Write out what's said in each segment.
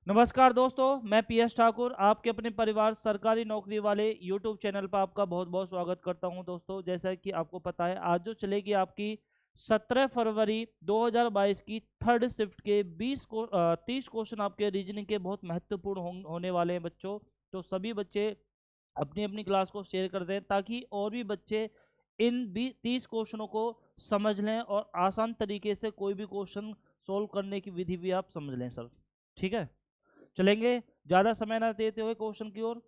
नमस्कार दोस्तों, मैं पीएस ठाकुर आपके अपने परिवार सरकारी नौकरी वाले यूट्यूब चैनल पर आपका बहुत बहुत स्वागत करता हूं। दोस्तों, जैसा कि आपको पता है, आज जो चलेगी आपकी 17 फरवरी 2022 की थर्ड शिफ्ट के 30 क्वेश्चन आपके रीजनिंग के बहुत महत्वपूर्ण होने वाले हैं बच्चों। तो सभी बच्चे अपनी अपनी क्लास को शेयर कर दें ताकि और भी बच्चे इन 30 क्वेश्चनों को समझ लें और आसान तरीके से कोई भी क्वेश्चन सोल्व करने की विधि भी आप समझ लें सर। ठीक है, चलेंगे ज़्यादा समय ना देते हुए क्वेश्चन की ओर।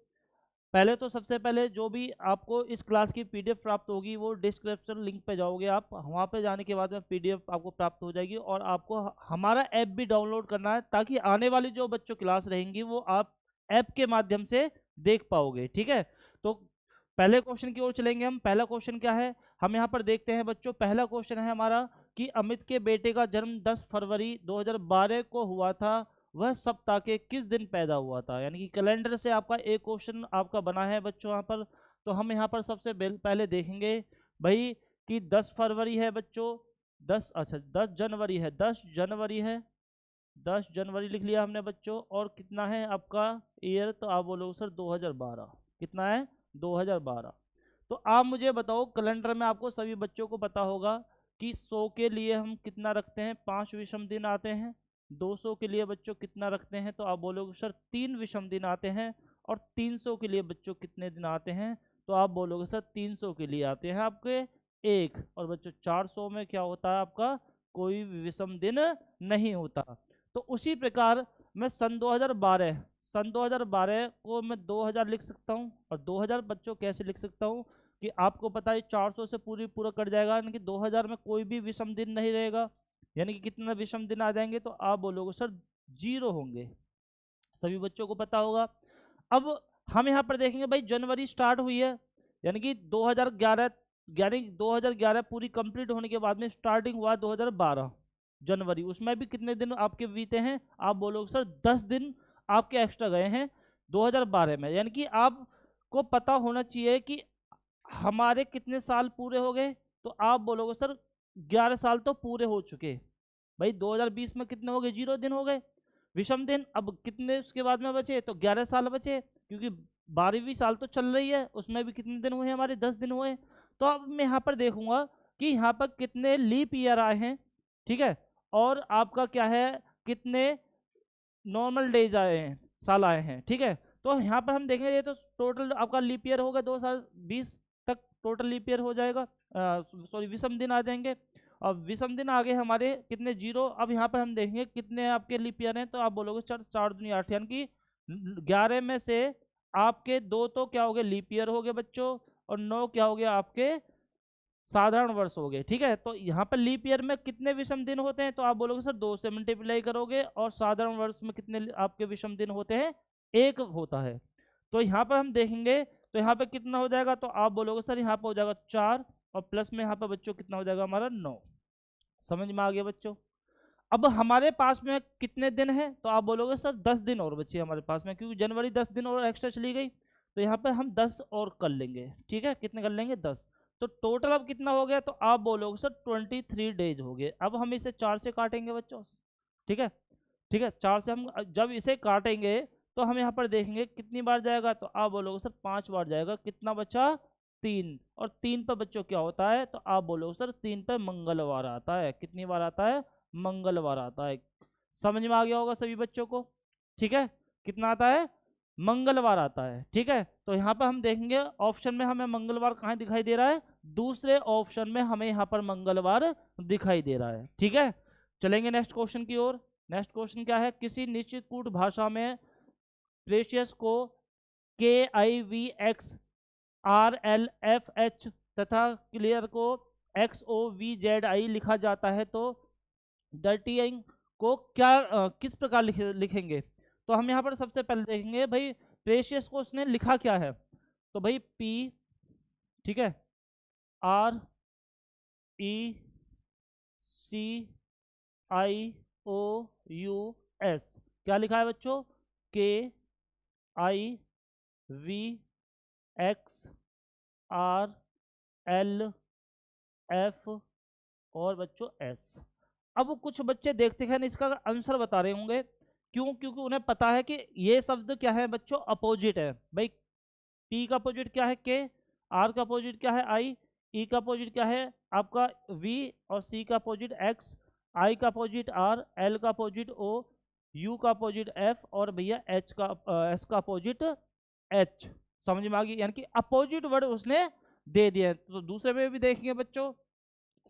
पहले तो सबसे पहले जो भी आपको इस क्लास की पीडीएफ प्राप्त होगी वो डिस्क्रिप्शन लिंक पे जाओगे आप, वहाँ पे जाने के बाद में पीडीएफ आपको प्राप्त हो जाएगी और आपको हमारा ऐप भी डाउनलोड करना है ताकि आने वाली जो बच्चों क्लास रहेंगी वो आप ऐप के माध्यम से देख पाओगे। ठीक है, तो पहले क्वेश्चन की ओर चलेंगे हम। पहला क्वेश्चन क्या है, हम यहाँ पर देखते हैं बच्चों। पहला क्वेश्चन है हमारा कि अमित के बेटे का जन्म 10 फरवरी 2012 को हुआ था, वह सप्ताह के किस दिन पैदा हुआ था। यानी कि कैलेंडर से आपका एक क्वेश्चन आपका बना है बच्चों यहाँ पर। तो हम यहाँ पर सबसे पहले देखेंगे भाई कि 10 फरवरी है बच्चों, 10 जनवरी है, 10 जनवरी है, 10 जनवरी लिख लिया हमने बच्चों। और कितना है आपका ईयर, तो आप बोलोगे सर 2012। कितना है, 2012। तो आप मुझे बताओ, कैलेंडर में आपको सभी बच्चों को पता होगा कि 100 के लिए हम कितना रखते हैं, 5 विषम दिन आते हैं। 200 के लिए बच्चों कितना रखते हैं, तो आप बोलोगे सर 3 विषम दिन आते हैं। और 300 के लिए बच्चों कितने दिन आते हैं, तो आप बोलोगे सर 300 के लिए आते हैं आपके एक। और बच्चों 400 में क्या होता है आपका, कोई भी विषम दिन नहीं होता। तो उसी प्रकार मैं सन 2012 को मैं 2000 लिख सकता हूँ। और 2000 बच्चों कैसे लिख सकता हूँ कि आपको पता है 400 से पूरा कट जाएगा, यानी कि 2000 में कोई भी विषम दिन नहीं रहेगा। यानी कि कितना विषम दिन आ जाएंगे, तो आप बोलोगे सर 0 होंगे। सभी बच्चों को पता होगा। अब हम यहाँ पर देखेंगे भाई, जनवरी स्टार्ट हुई है, यानी कि 2011, यानी 2011 पूरी कंप्लीट होने के बाद में स्टार्टिंग हुआ 2012 जनवरी। उसमें भी कितने दिन आपके बीते हैं, आप बोलोगे सर 10 दिन आपके एक्स्ट्रा गए हैं 2012 में। यानी कि आपको पता होना चाहिए कि हमारे कितने साल पूरे हो गए, तो आप बोलोगे सर 11 साल तो पूरे हो चुके। भाई 2020 में कितने हो गए, 0 दिन हो गए विषम दिन। अब कितने उसके बाद में बचे, तो 11 साल बचे, क्योंकि 12वीं साल तो चल रही है, उसमें भी कितने दिन हुए हमारे, 10 दिन हुए। तो अब मैं यहाँ पर देखूंगा कि यहाँ पर कितने लीप ईयर आए हैं। ठीक है, और आपका क्या है, कितने नॉर्मल डेज आए हैं, साल आए हैं। ठीक है, तो यहाँ पर हम देखेंगे, ये तो टोटल आपका लीप ईयर होगा 2020 तक, टोटल लीप ईयर हो जाएगा, सॉरी विषम दिन आ जाएंगे। अब विषम दिन आ गए हमारे कितने, 0। अब यहाँ पर हम देखेंगे कितने आपके लीप ईयर हैं, तो आप बोलोगे 4 4 दूनी 8, यानी कि 11 में से आपके 2 तो क्या हो गए, लीप ईयर हो गए बच्चों, और 9 क्या हो गया आपके साधारण वर्ष हो गए। ठीक है, तो यहाँ पर लीप ईयर में कितने विषम दिन होते हैं, तो आप बोलोगे सर 2 से मल्टीप्लाई करोगे। और साधारण वर्ष में कितने आपके विषम दिन होते हैं, 1 होता है। तो यहाँ पर हम देखेंगे, तो यहाँ पे कितना हो जाएगा, तो आप बोलोगे सर यहाँ पर हो जाएगा 4, और प्लस में यहाँ पर बच्चों कितना हो जाएगा हमारा 9। समझ में आ गया बच्चों। अब हमारे पास में कितने दिन है, तो आप बोलोगे सर 10 दिन और बचे हमारे पास में, क्योंकि जनवरी 10 दिन और एक्स्ट्रा चली गई, तो यहाँ पे हम 10 और कर लेंगे। ठीक है, कितने कर लेंगे, 10। तो टोटल अब कितना हो गया, तो आप बोलोगे सर 23 डेज हो गए। अब हम इसे 4 से काटेंगे बच्चों। ठीक है, ठीक है, 4 से हम जब इसे काटेंगे तो हम यहाँ पर देखेंगे कितनी बार जाएगा, तो आप बोलोगे सर 5 बार जाएगा। कितना बचा, 3। और 3 पर बच्चों क्या होता है, तो आप बोलोगे सर 3 पर मंगलवार आता है। कितनी बार आता है, मंगलवार आता है। समझ में आ गया होगा सभी बच्चों को। ठीक है, कितना आता है, मंगलवार आता है। ठीक है, तो यहाँ पर हम देखेंगे ऑप्शन में हमें मंगलवार कहाँ दिखाई दे रहा है, दूसरे ऑप्शन में हमें यहाँ पर मंगलवार दिखाई दे रहा है। ठीक है, चलेंगे नेक्स्ट क्वेश्चन की ओर। नेक्स्ट क्वेश्चन क्या है, किसी निश्चित कूट भाषा में प्रेशियस को KIVXRLFH तथा क्लियर को XOVZI लिखा जाता है, तो डर्टिंग को क्या किस प्रकार लिखेंगे। तो हम यहाँ पर सबसे पहले देखेंगे भाई, प्रेशियस को उसने लिखा क्या है, तो भाई P, ठीक है, RECIOUS, क्या लिखा है बच्चों, KIVXRLF और बच्चों S। अब कुछ बच्चे देखते हैं इसका आंसर बता रहे होंगे क्यों? क्योंकि उन्हें पता है कि ये शब्द क्या है बच्चों, अपोजिट है भाई। पी का अपोजिट क्या है के, आर का अपोजिट क्या है आई, ई का अपोजिट क्या है आपका वी, और सी का अपोजिट एक्स, आई का अपोजिट आर, एल का अपोजिट ओ, यू का अपोजिट एफ, और भैया एच का एस का अपोजिट एच। समझ में आ गई? यानी कि अपोजिट वर्ड उसने दे दिया है। तो दूसरे में भी देखेंगे बच्चों,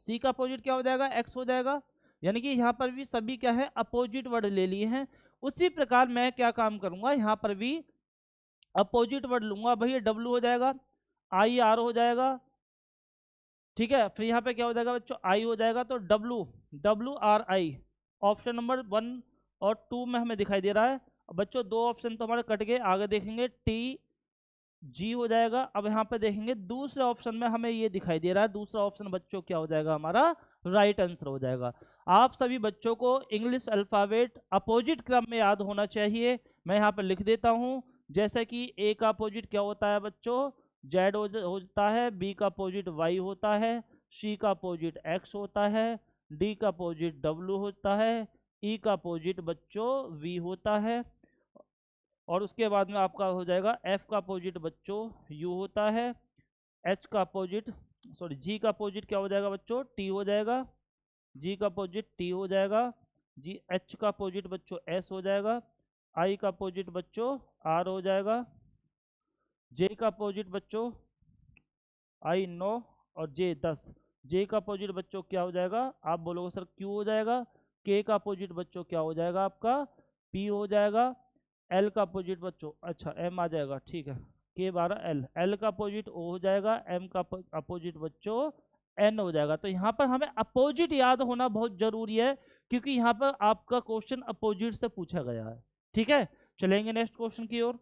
सी का अपोजिट क्या हो जाएगा, एक्स हो जाएगा। यानी कि यहाँ पर भी सभी क्या है, अपोजिट वर्ड ले लिए हैं। उसी प्रकार मैं क्या काम करूंगा, यहाँ पर भी अपोजिट वर्ड लूंगा भैया, डब्ल्यू हो जाएगा, आई आर हो जाएगा, ठीक है। फिर यहाँ पे क्या हो जाएगा बच्चों, आई हो जाएगा, तो डब्ल्यू, डब्ल्यू आर आई। ऑप्शन नंबर 1 और 2 में हमें दिखाई दे रहा है। अब बच्चों 2 ऑप्शन तो हमारे कट गए, आगे देखेंगे टी जी हो जाएगा। अब यहाँ पे देखेंगे दूसरे ऑप्शन में हमें ये दिखाई दे रहा है, दूसरा ऑप्शन बच्चों क्या हो जाएगा हमारा, राइट आंसर हो जाएगा। आप सभी बच्चों को इंग्लिश अल्फाबेट अपोजिट क्रम में याद होना चाहिए। मैं यहाँ पे लिख देता हूँ, जैसे कि ए का अपोजिट क्या होता है बच्चों, जेड होता है, बी का अपोजिट वाई होता है, सी का अपोजिट एक्स होता है, डी का अपोजिट डब्ल्यू होता है, ई का अपोजिट बच्चों वी होता है, और उसके बाद में आपका हो जाएगा एफ का अपोजिट बच्चों यू होता है, एच का अपोजिट सॉरी जी का अपोजिट क्या हो जाएगा बच्चों, टी हो जाएगा, जी का अपोजिट टी हो जाएगा, जी एच का अपोजिट बच्चों एस हो जाएगा, आई का अपोजिट बच्चों आर हो जाएगा, जे का अपोजिट बच्चों आई 9 और जे 10। जे का अपोजिट बच्चों क्या हो जाएगा, आप बोलोगे सर क्यू हो जाएगा। के का अपोजिट बच्चों क्या हो जाएगा आपका, पी हो जाएगा। एल का अपोजिट बच्चों अच्छा एम आ जाएगा, ठीक है, के 12 एल, एल का अपोजिट ओ हो जाएगा, एम का अपोजिट बच्चों एन हो जाएगा। तो यहाँ पर हमें अपोजिट याद होना बहुत जरूरी है, क्योंकि यहाँ पर आपका क्वेश्चन अपोजिट से पूछा गया है। ठीक है, चलेंगे नेक्स्ट क्वेश्चन की ओर।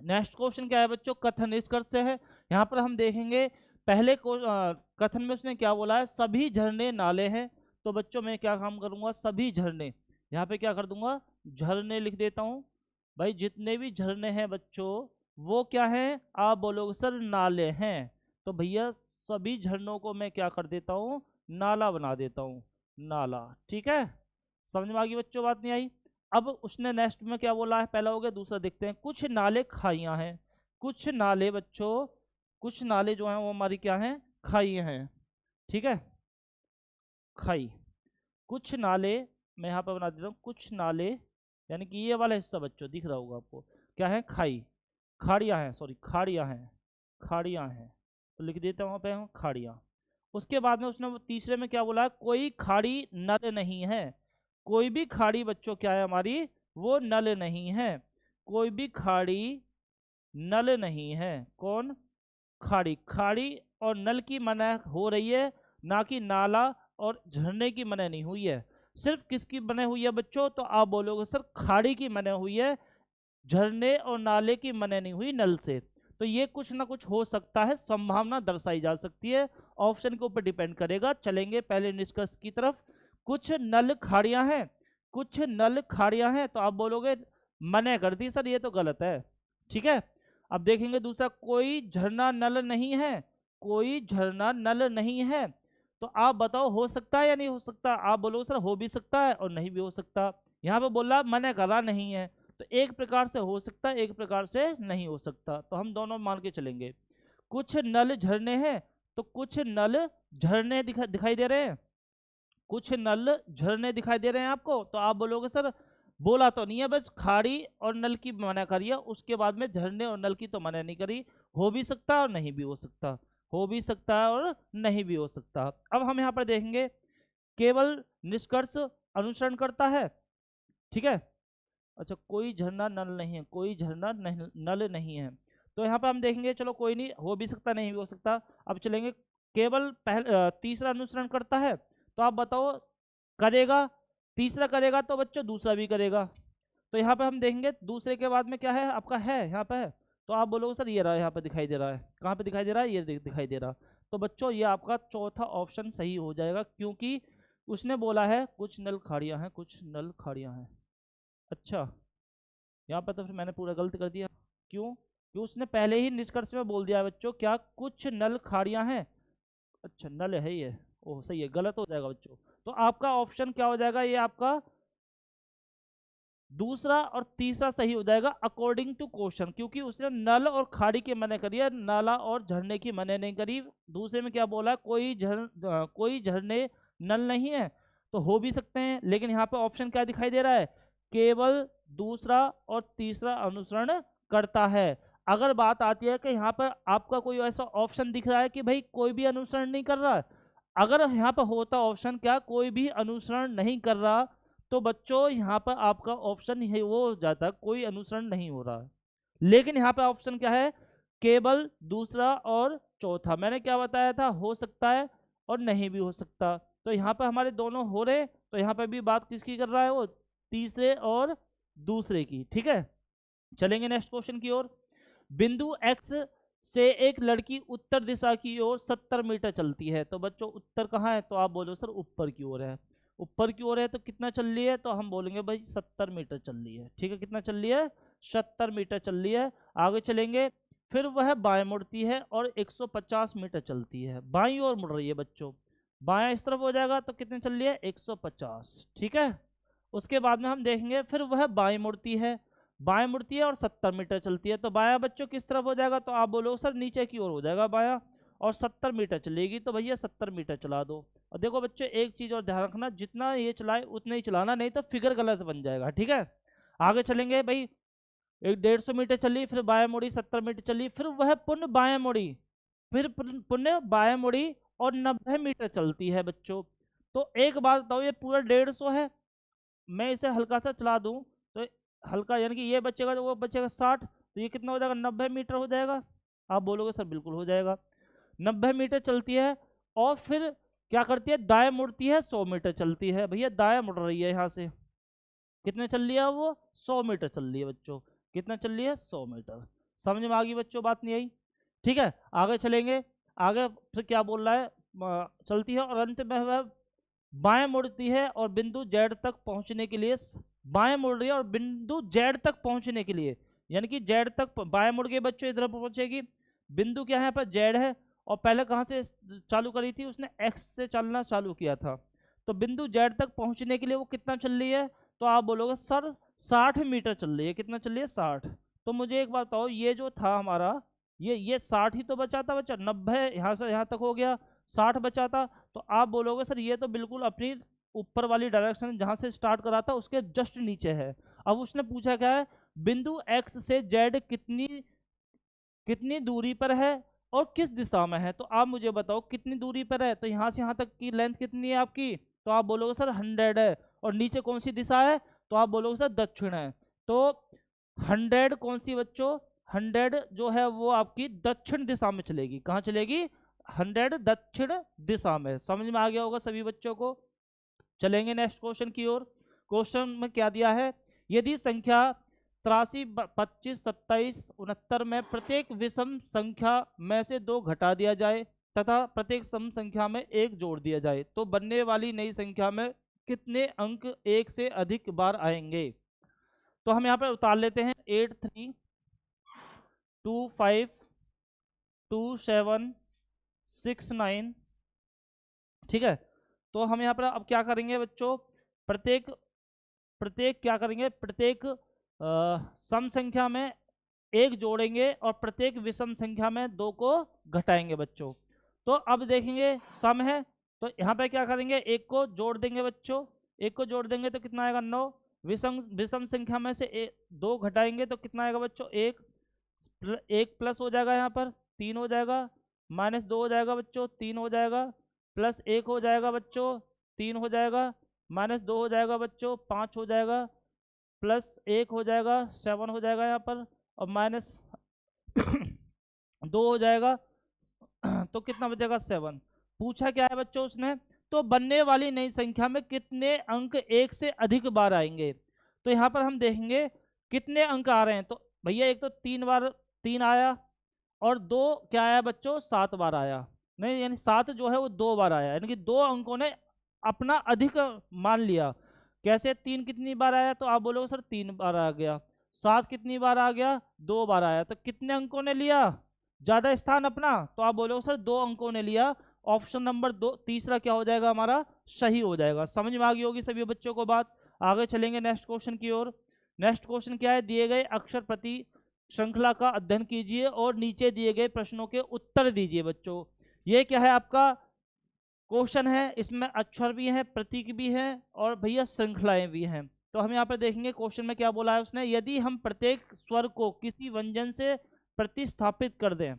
नेक्स्ट क्वेश्चन क्या है बच्चों, कथन निष्कर्ष से है। यहाँ पर हम देखेंगे पहले कथन में उसने क्या बोला है, सभी झरने नाले हैं। तो बच्चों मैं क्या काम करूंगा, सभी झरने, यहाँ पे क्या कर दूंगा, झरने लिख देता हूँ। भाई जितने भी झरने हैं बच्चों वो क्या हैं, आप बोलोगे सर नाले हैं। तो भैया सभी झरनों को मैं क्या कर देता हूँ, नाला बना देता हूँ, नाला। ठीक है, समझ में आ गई बच्चों, बात नहीं आई? अब उसने नेक्स्ट में क्या बोला है, पहला हो गया, दूसरा देखते हैं। कुछ नाले खाइयां हैं, कुछ नाले बच्चों, कुछ नाले जो हैं वो हमारी क्या हैं, खाइयां हैं। ठीक है, खाई, कुछ नाले, मैं यहाँ पर बना देता हूँ कुछ नाले, यानी कि ये वाला हिस्सा बच्चों दिख रहा होगा आपको, क्या है, खाई, खाड़ियाँ हैं, सॉरी खाड़ियाँ हैं, खाड़ियाँ हैं, तो लिख देता हूँ वहाँ पे हम खाड़ियाँ। उसके बाद में उसने वो तीसरे में क्या बोला है, कोई खाड़ी नल नहीं है। कोई भी खाड़ी बच्चों क्या है हमारी, वो नल नहीं है। कोई भी खाड़ी नल नहीं है। कौन, खाड़ी, खाड़ी और नल की मना हो रही है, ना कि नाला और झरने की मना नहीं हुई है। सिर्फ किसकी मना हुई है बच्चों, तो आप बोलोगे सर खाड़ी की मना हुई है, झरने और नाले की मना नहीं हुई नल से। तो ये कुछ ना कुछ हो सकता है, संभावना दर्शाई जा सकती है, ऑप्शन के ऊपर डिपेंड करेगा। चलेंगे पहले निष्कर्ष की तरफ। कुछ नल खाड़ियां हैं, कुछ नल खाड़ियां हैं, तो आप बोलोगे मना कर दी सर, ये तो गलत है। ठीक है, अब देखेंगे दूसरा, कोई झरना नल नहीं है, कोई झरना नल नहीं है। तो आप बताओ हो सकता है या नहीं हो सकता, आप बोलो सर हो भी सकता है और नहीं भी हो सकता। यहाँ पे बोला मना करा नहीं है, तो एक प्रकार से हो सकता है, एक प्रकार से नहीं हो सकता, तो हम दोनों मान के चलेंगे। कुछ नल झरने हैं, तो कुछ नल झरने दिखाई दे रहे हैं, कुछ नल झरने दिखाई दे रहे हैं आपको, तो आप बोलोगे सर बोला तो नहीं है, बस खाड़ी और नल की मना करी है, उसके बाद में झरने और नल की तो मना नहीं करी। हो भी सकता है और नहीं भी हो सकता, हो भी सकता है और नहीं भी हो सकता। अब हम यहाँ पर देखेंगे, केवल निष्कर्ष अनुसरण करता है। ठीक है, अच्छा कोई झरना नल नहीं है, कोई झरना नल नहीं है, तो यहाँ पर हम देखेंगे, चलो कोई नहीं, हो भी सकता नहीं भी हो सकता। अब चलेंगे, केवल तीसरा अनुसरण करता है, तो आप बताओ करेगा, तीसरा करेगा तो बच्चों दूसरा भी करेगा। तो यहाँ पे हम देखेंगे दूसरे के बाद में क्या है आपका, है यहाँ पे है, तो आप बोलोगे सर ये रहा, यहाँ पे दिखाई दे रहा है, कहाँ पे दिखाई दे रहा है, ये दिखाई दे रहा। तो बच्चों ये आपका चौथा ऑप्शन सही हो जाएगा, क्योंकि उसने बोला है कुछ नल खाड़ियाँ हैं, कुछ नल खाड़ियाँ हैं। अच्छा, यहाँ पर तो फिर मैंने पूरा गलत कर दिया, क्यों, क्यों उसने पहले ही निष्कर्ष में बोल दिया बच्चों, क्या कुछ नल खाड़ियाँ हैं। अच्छा नल है ये, ओह सही है, गलत हो जाएगा बच्चों। तो आपका ऑप्शन क्या हो जाएगा, ये आपका दूसरा और तीसरा सही हो जाएगा अकॉर्डिंग टू क्वेश्चन, क्योंकि उसने नल और खाड़ी की मने करी है, नाला और झरने की मने नहीं करी। दूसरे में क्या बोला है, कोई झरने नल नहीं है, तो हो भी सकते हैं, लेकिन यहाँ पे ऑप्शन क्या दिखाई दे रहा है, केवल दूसरा और तीसरा अनुसरण करता है। अगर बात आती है कि यहाँ पर आपका कोई ऐसा ऑप्शन दिख रहा है कि भाई कोई भी अनुसरण नहीं कर रहा, अगर यहाँ पर होता ऑप्शन क्या कोई भी अनुसरण नहीं कर रहा, तो बच्चों यहाँ पर आपका ऑप्शन है वो हो जाता, कोई अनुसरण नहीं हो रहा। लेकिन यहाँ पे ऑप्शन क्या है, केवल दूसरा और चौथा। मैंने क्या बताया था, हो सकता है और नहीं भी हो सकता। तो यहाँ पर हमारे दोनों हो रहे, तो यहाँ पर भी बात किसकी कर रहा है, वो तीसरे और दूसरे की। ठीक है, चलेंगे नेक्स्ट क्वेश्चन की ओर। बिंदु एक्स से एक लड़की उत्तर दिशा की ओर 70 मीटर चलती है। तो बच्चों उत्तर कहाँ है, तो आप बोलो सर ऊपर की ओर है। ऊपर की ओर है तो कितना चल रही है, तो हम बोलेंगे भाई 70 मीटर चल रही है। ठीक है, कितना चल रही है, 70 मीटर चल रही है। आगे चलेंगे, फिर वह बाएं मुड़ती है और 150 मीटर चलती है। बाईं ओर मुड़ रही है बच्चों, बायां इस तरफ हो जाएगा तो कितने चल रही है, 150। ठीक है, उसके बाद में हम देखेंगे फिर वह बाएं मुड़ती है, बाएं मुड़ती है और 70 मीटर चलती है। तो बायां बच्चों किस तरफ हो जाएगा, तो आप बोलो सर नीचे की ओर हो जाएगा बायां, और 70 मीटर चलेगी, तो भैया 70 मीटर चला दो। और देखो बच्चों एक चीज और ध्यान रखना, जितना ये चलाए उतना ही चलाना, नहीं तो फिगर गलत बन जाएगा। ठीक है, आगे चलेंगे भाई, एक 150 मीटर चली, फिर बाएं मुड़ी, 70 मीटर चली, फिर वह पुनः बाएं मुड़ी, फिर पुनः बाएं मुड़ी और 90 मीटर चलती है बच्चों। तो एक बात बताओ, ये पूरा 150 है, मैं इसे हल्का सा चला दूं तो हल्का, यानी कि ये बचेगा जो वो बचेगा 60, तो ये कितना हो जाएगा, 90 मीटर हो जाएगा। आप बोलोगे सर बिल्कुल हो जाएगा, 90 मीटर चलती है। और फिर क्या करती है, दाएं मुड़ती है, 100 मीटर चलती है। भैया दाएं मुड़ रही है, यहाँ से कितने चल रही है वो, 100 मीटर चल रही है बच्चों। कितना चल रही है, 100 मीटर। समझ में आ गई बच्चों, बात नहीं आई। ठीक है, आगे चलेंगे, आगे फिर क्या बोल रहा है, चलती है और अंत में वह बाएं मुड़ती है और बिंदु जेड तक पहुंचने के लिए, बाएं मुड़ रही है और बिंदु जेड तक पहुंचने के लिए, यानी कि जेड तक बाएं मुड़ के बच्चों इधर पहुंचेगी। बिंदु क्या है यहाँ पर, जेड है, और पहले कहाँ से चालू करी थी, उसने एक्स से चलना चालू किया था। तो बिंदु जेड तक पहुंचने के लिए वो कितना चल रही है, तो आप बोलोगे सर 60 मीटर चल रही है। कितना चल रही है, 60। तो मुझे एक बात बताओ, ये जो था हमारा, ये 60 ही तो बचा था बच्चा, 90 यहाँ से यहाँ तक हो गया, 60 बचा था। तो आप बोलोगे सर ये तो बिल्कुल अपनी ऊपर वाली डायरेक्शन जहाँ से स्टार्ट करा था उसके जस्ट नीचे है। अब उसने पूछा क्या है, बिंदु एक्स से जेड कितनी कितनी दूरी पर है और किस दिशा में है। तो आप मुझे बताओ कितनी दूरी पर है, तो यहाँ से यहाँ तक की लेंथ कितनी है आपकी, तो आप बोलोगे सर 100 है। और नीचे कौन सी दिशा है, तो आप बोलोगे सर दक्षिण है। तो 100 कौन सी बच्चों, 100 जो है वो आपकी दक्षिण दिशा में चलेगी। कहाँ चलेगी, 100 दक्षिण दिशा में। समझ में आ गया होगा सभी बच्चों को। चलेंगे नेक्स्ट क्वेश्चन की ओर। क्वेश्चन में क्या दिया है, यदि संख्या 83, 25, 27, 69 में प्रत्येक विषम संख्या में से 2 घटा दिया जाए तथा प्रत्येक सम संख्या में 1 जोड़ दिया जाए, तो बनने वाली नई संख्या में कितने अंक 1 से अधिक बार आएंगे। तो हम यहाँ पर उतार लेते हैं 8, 3, 2, 5, 2, 7, 6, 9। ठीक है, तो हम यहाँ पर अब क्या करेंगे बच्चों, प्रत्येक प्रत्येक क्या करेंगे, प्रत्येक सम संख्या में 1 जोड़ेंगे और प्रत्येक विषम संख्या में 2 को घटाएंगे बच्चों। तो अब देखेंगे सम है, तो यहाँ पे क्या करेंगे, 1 को जोड़ देंगे बच्चों, 1 को जोड़ देंगे तो कितना आएगा, 9। विषम संख्या में से 2 घटाएंगे तो कितना आएगा बच्चों, 1 प्लस हो जाएगा, यहाँ पर 3 हो जाएगा, -2 हो जाएगा बच्चों, 3 हो जाएगा, +1 हो जाएगा बच्चों, 3 हो जाएगा, -2 हो जाएगा बच्चों, 5 हो जाएगा, +1 हो जाएगा, 7 हो जाएगा यहाँ पर, और -2 हो जाएगा, तो कितना बचेगा, 7। पूछा क्या है बच्चों उसने, तो बनने वाली नई संख्या में कितने अंक 1 से अधिक बार आएंगे। तो यहाँ पर हम देखेंगे कितने अंक आ रहे हैं, तो भैया एक तो 3 बार 3 आया, और 2 क्या आया बच्चों, 7 बार आया। नहीं, यानी 7 जो है वो 2 बार आया, यानी कि 2 अंकों ने अपना अधिक मान लिया। कैसे, 3 कितनी बार आया, तो आप बोलोगे सर 3 बार आ गया। 7 कितनी बार आ गया, 2 बार आया। तो कितने अंकों ने लिया ज्यादा स्थान अपना, तो आप बोलोगे सर 2 अंकों ने लिया। ऑप्शन नंबर 2 तीसरा क्या हो जाएगा, हमारा सही हो जाएगा। समझ में आ गई होगी सभी बच्चों को बात। आगे चलेंगे नेक्स्ट क्वेश्चन की ओर। नेक्स्ट क्वेश्चन क्या है, दिए गए अक्षर प्रति श्रृंखला का अध्ययन कीजिए और नीचे दिए गए प्रश्नों के उत्तर दीजिए बच्चों। ये क्या है आपका क्वेश्चन है, इसमें अक्षर भी हैं, प्रतीक भी हैं और भैया श्रृंखलाएं भी हैं। तो हम यहाँ पर देखेंगे क्वेश्चन में क्या बोला है उसने, यदि हम प्रत्येक स्वर को किसी व्यंजन से प्रतिस्थापित कर दें।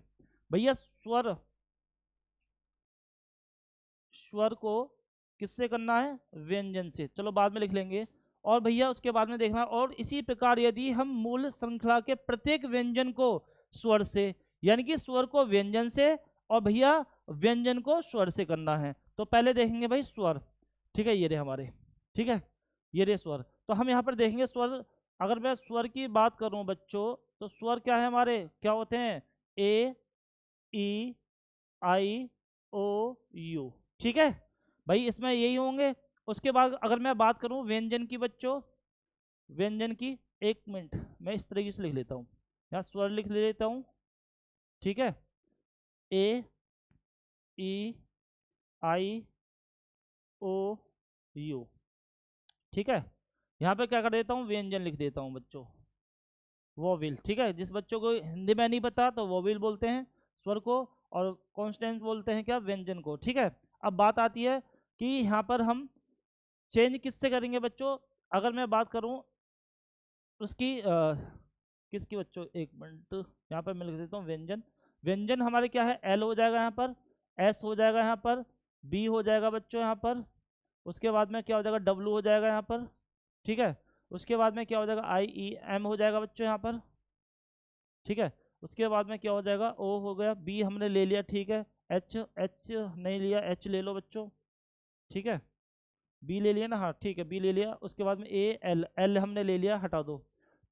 भैया स्वर को किससे करना है, व्यंजन से, चलो बाद में लिख लेंगे। और भैया उसके बाद में देखना, और इसी प्रकार यदि हम मूल श्रृंखला के प्रत्येक व्यंजन को स्वर से, यानी कि स्वर को व्यंजन से और भैया व्यंजन को स्वर से करना है। तो पहले देखेंगे भाई स्वर, ठीक है, ये रहे हमारे, ठीक है, ये रहे स्वर। तो हम यहाँ पर देखेंगे स्वर, अगर मैं स्वर की बात करूं बच्चों, तो स्वर क्या है हमारे, क्या होते हैं, ए, ई, आई, ओ, यू, ठीक है भाई, इसमें यही होंगे। उसके बाद अगर मैं बात करूं व्यंजन की बच्चों, व्यंजन की, एक मिनट मैं इस तरीके से लिख लेता हूं, यहाँ स्वर लिख लेता हूं, ठीक है, ए, ई, आई, ओ, यू, ठीक है। यहाँ पे क्या कर देता हूँ, व्यंजन लिख देता हूँ बच्चों, वोविल, ठीक है। जिस बच्चों को हिंदी में नहीं पता तो वोविल बोलते हैं स्वर को, और कॉन्स्टेंट बोलते हैं क्या, व्यंजन को, ठीक है। अब बात आती है कि यहाँ पर हम चेंज किससे करेंगे बच्चों, अगर मैं बात करूँ उसकी किसकी बच्चों, एक मिनट, यहाँ पर मैं लिख देता हूँ व्यंजन। व्यंजन हमारे क्या है, एल हो जाएगा यहाँ पर, एस हो जाएगा यहाँ पर, बी हो जाएगा बच्चों यहाँ पर, उसके बाद में क्या हो जाएगा, डब्लू हो जाएगा यहाँ पर, ठीक है। उसके बाद में क्या हो जाएगा, आई, ई, एम हो जाएगा बच्चों यहाँ पर, ठीक है। उसके बाद में क्या हो जाएगा, ओ हो गया, बी हमने ले लिया, ठीक है, एच, एच नहीं लिया, एच ले लो बच्चों, ठीक है, बी ले लिया ना, हाँ ठीक है, बी ले लिया। उसके बाद में ए, एल, एल हमने ले लिया, हटा दो,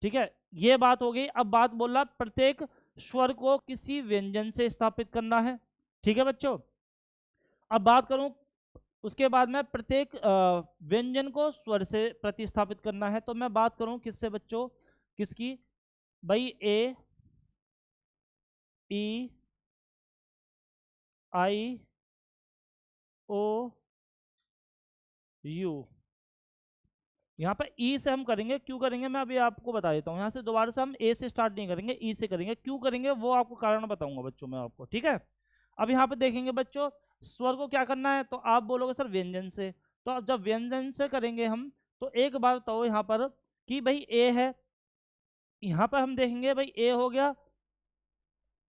ठीक है, ये बात हो गई। अब बात बोल रहा प्रत्येक स्वर को किसी व्यंजन से स्थापित करना है, ठीक है बच्चों। अब बात करूं उसके बाद में प्रत्येक व्यंजन को स्वर से प्रतिस्थापित करना है, तो मैं बात करूं किससे बच्चों, किसकी भाई, ए, ई, आई, ओ, यू। यहाँ पर ई से हम करेंगे, क्यों करेंगे मैं अभी आपको बता देता हूँ। यहाँ से दोबारा से हम ए से स्टार्ट नहीं करेंगे, ई से करेंगे, क्यों करेंगे वो आपको कारण बताऊंगा बच्चों मैं आपको, ठीक है। अब यहाँ पे देखेंगे बच्चों, स्वर को क्या करना है, तो आप बोलोगे सर व्यंजन से, तो अब जब व्यंजन से करेंगे हम, तो एक बात तो यहाँ पर कि भाई ए है, यहाँ पर हम देखेंगे भाई ए हो गया,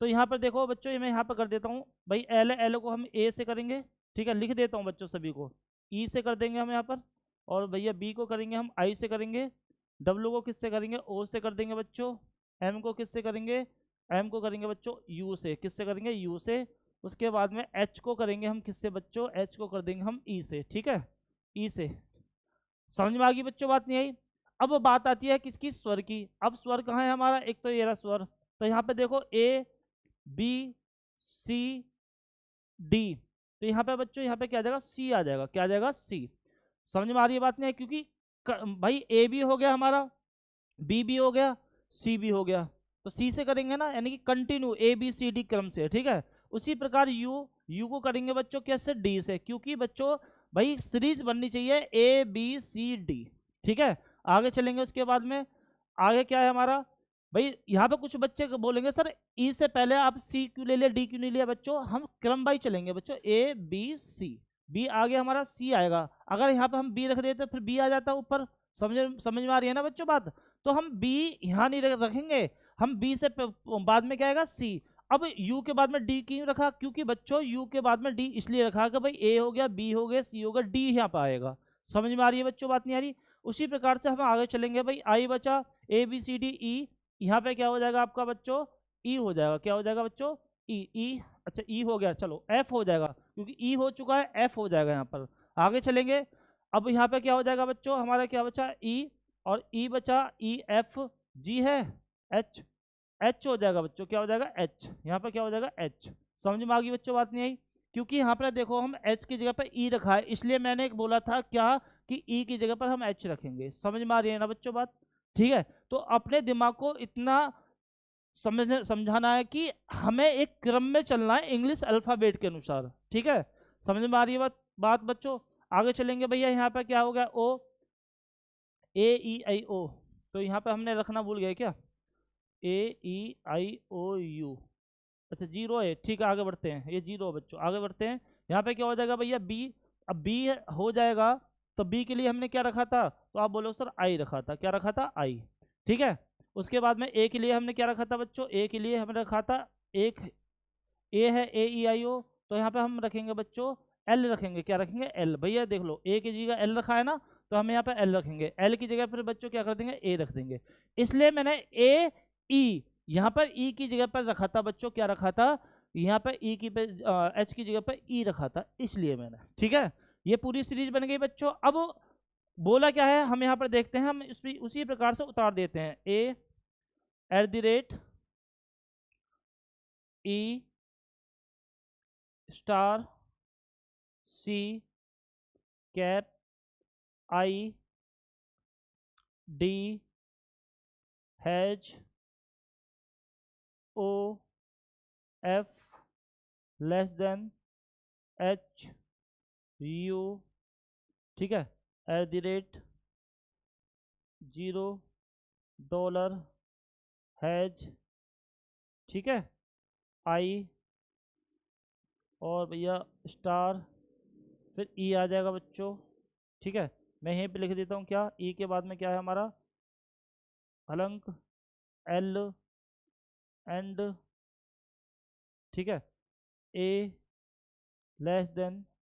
तो यहाँ पर देखो बच्चों, ये मैं यहाँ पर कर देता हूँ भाई, एल है, एल को हम ए से करेंगे, ठीक है, लिख देता हूँ बच्चों सभी को, ई से कर देंगे हम यहाँ पर, और भैया बी को करेंगे हम आई से करेंगे, डब्ल्यू को किससे करेंगे, ओ से कर देंगे बच्चों, एम को किससे करेंगे, एम को करेंगे बच्चों यू से, किससे करेंगे, यू से। उसके बाद में एच को करेंगे हम किससे बच्चों, एच को कर देंगे हम ई से, ठीक है, ई से। समझ में आ गई बच्चों, बात नहीं आई। अब बात आती है किसकी, स्वर की। अब स्वर कहाँ है हमारा, एक तो ये रहा स्वर, तो यहाँ पे देखो ए, बी, सी, डी, तो यहाँ पे बच्चों, यहाँ पे क्या आ जाएगा, सी आ जाएगा, क्या आ जाएगा, सी। समझ में आ रही है बात नहीं है, क्योंकि भाई ए भी हो गया हमारा, बी भी हो गया, सी भी हो गया, तो सी से करेंगे ना, यानी कि continue A B C D क्रम से, ठीक है। उसी प्रकार यू, यू को करेंगे बच्चों कैसे, डी से, क्योंकि बच्चों भाई सीरीज बननी चाहिए ए बी सी डी, ठीक है। आगे चलेंगे, उसके बाद में आगे क्या है हमारा भाई, यहाँ पे कुछ बच्चे बोलेंगे सर ई से पहले आप सी क्यों ले लिया, डी क्यों नहीं लिया, बच्चों हम क्रम बाई चलेंगे बच्चों, ए बी सी, बी आगे हमारा सी आएगा, अगर यहाँ पे हम बी रख देते फिर बी आ जाता ऊपर, समझ में आ रही है ना बच्चों बात। तो हम बी यहाँ नहीं रखेंगे, हम बी से बाद में क्या आएगा, सी। अब यू के बाद में डी क्यों रखा, क्योंकि बच्चों यू के बाद में डी इसलिए रखा कि भाई ए हो गया, बी हो गया, सी हो गया, डी यहाँ पे आएगा। समझ में आ रही है बच्चों, बात नहीं आ रही। उसी प्रकार से हम आगे चलेंगे भाई, आई बचा, ए बी सी डी ई, यहाँ पे क्या हो जाएगा आपका बच्चों, ई हो जाएगा, क्या हो जाएगा बच्चों, ई, ई, अच्छा ई हो गया, चलो एफ हो जाएगा, क्योंकि ई हो चुका है, एफ हो जाएगा यहाँ पर। आगे चलेंगे, अब यहाँ पे क्या हो जाएगा बच्चों, हमारा क्या बचा, ई, और ई बचा, ई, एफ, जी है, एच, एच हो जाएगा बच्चों, क्या हो जाएगा, एच, यहाँ पर क्या हो जाएगा, एच। समझ में आ गई बच्चों, बात नहीं आई, क्योंकि यहाँ पर देखो हम एच की जगह पर ई रखा है, इसलिए मैंने एक बोला था क्या कि ई की जगह पर हम एच रखेंगे। समझ में आ रही है ना बच्चों बात, ठीक है। तो अपने दिमाग को इतना समझाना है कि हमें एक क्रम में चलना है इंग्लिश अल्फाबेट के अनुसार, ठीक है। समझ में आ रही है बात बच्चों। आगे चलेंगे भैया, यहाँ पर क्या हो गया, ओ, ए ई आई ओ, तो यहाँ पे हमने रखना भूल गए क्या, AEIOU। अच्छा जीरो है, ठीक है आगे बढ़ते हैं, ये जीरो बच्चों, आगे बढ़ते हैं। यहाँ पे क्या हो जाएगा भैया बी। अब बी हो जाएगा तो बी के लिए हमने क्या रखा था, तो आप बोलो सर आई रखा था, क्या रखा था आई, ठीक है। उसके बाद में ए के लिए हमने क्या रखा था बच्चों, ए के लिए हमने रखा था एक, ए है AEIO, तो यहाँ पे हम रखेंगे बच्चों एल रखेंगे, क्या रखेंगे एल। भैया देख लो ए की जगह एल रखा है ना, तो हम यहाँ पे एल रखेंगे, एल की जगह फिर बच्चों क्या कर देंगे ए रख देंगे। इसलिए मैंने AE यहाँ पर ई की जगह पर रखा था बच्चों, क्या रखा था यहाँ पर ई की पे एच की जगह पर ई रखा था, इसलिए मैंने, ठीक है। ये पूरी सीरीज बन गई बच्चों। अब बोला क्या है हम यहाँ पर देखते हैं, हम उसी प्रकार से उतार देते हैं, A *E C I D O F H U, ठीक है, $0 हैज, ठीक है, आई और भैया स्टार, फिर ई आ जाएगा बच्चों, ठीक है। मैं यहीं पे लिख देता हूँ क्या, ई के बाद में क्या है हमारा हलंक एल एंड, ठीक है, A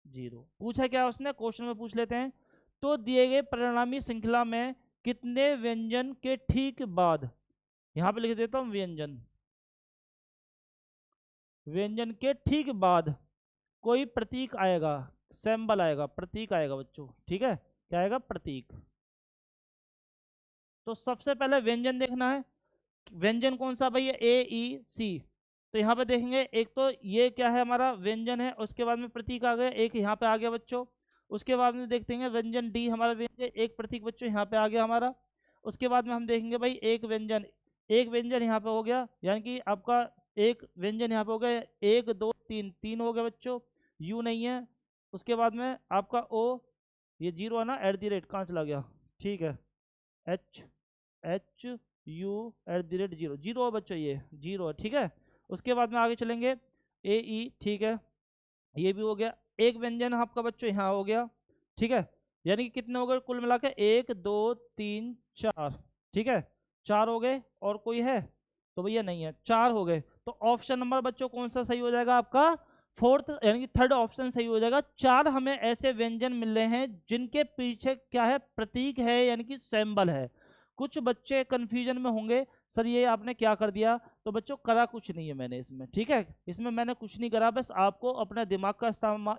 <0। पूछा क्या उसने, क्वेश्चन में पूछ लेते हैं। तो दिए गए परिणामी श्रृंखला में कितने व्यंजन के ठीक बाद, यहां पे लिख देता हूं व्यंजन, व्यंजन के ठीक बाद कोई प्रतीक आएगा, सैंबल आएगा, प्रतीक आएगा बच्चों, ठीक है, क्या आएगा प्रतीक। तो सबसे पहले व्यंजन देखना है, व्यंजन कौन सा भैया AEC। तो यहाँ पे देखेंगे एक तो ये क्या है हमारा व्यंजन है, उसके बाद में प्रतीक आ गया एक, यहाँ पे आ गया बच्चों। उसके बाद में देखते हैं व्यंजन D हमारा व्यंजन, एक प्रतीक बच्चों यहाँ पे आ गया हमारा। उसके बाद में हम देखेंगे भाई एक व्यंजन, एक व्यंजन यहाँ पे हो गया, यानी कि आपका एक व्यंजन यहाँ पे हो गया, एक दो तीन, तीन हो गए बच्चों, U नहीं है। उसके बाद में आपका O, ये जीरो है ना, @ कहाँ चला गया, ठीक है, HU @0, जीरो है बच्चों, ये जीरो है, ठीक है। उसके बाद में आगे चलेंगे AE, ठीक है, ये भी हो गया। एक व्यंजन आपका बच्चों यहाँ हो गया, ठीक है, यानी कि कितने हो गए कुल मिला के, 1 2 3 4, ठीक है, 4 हो गए। और कोई है तो भैया नहीं है, 4 हो गए। तो ऑप्शन नंबर बच्चों कौन सा सही हो जाएगा आपका, फोर्थ यानी कि थर्ड ऑप्शन सही हो जाएगा। 4 हमें ऐसे व्यंजन मिल रहे हैं जिनके पीछे क्या है प्रतीक है, यानी कि सिंबल है। कुछ बच्चे कंफ्यूजन में होंगे सर ये आपने क्या कर दिया, तो बच्चों करा कुछ नहीं है मैंने इसमें, ठीक है, इसमें मैंने कुछ नहीं करा, बस आपको अपने दिमाग का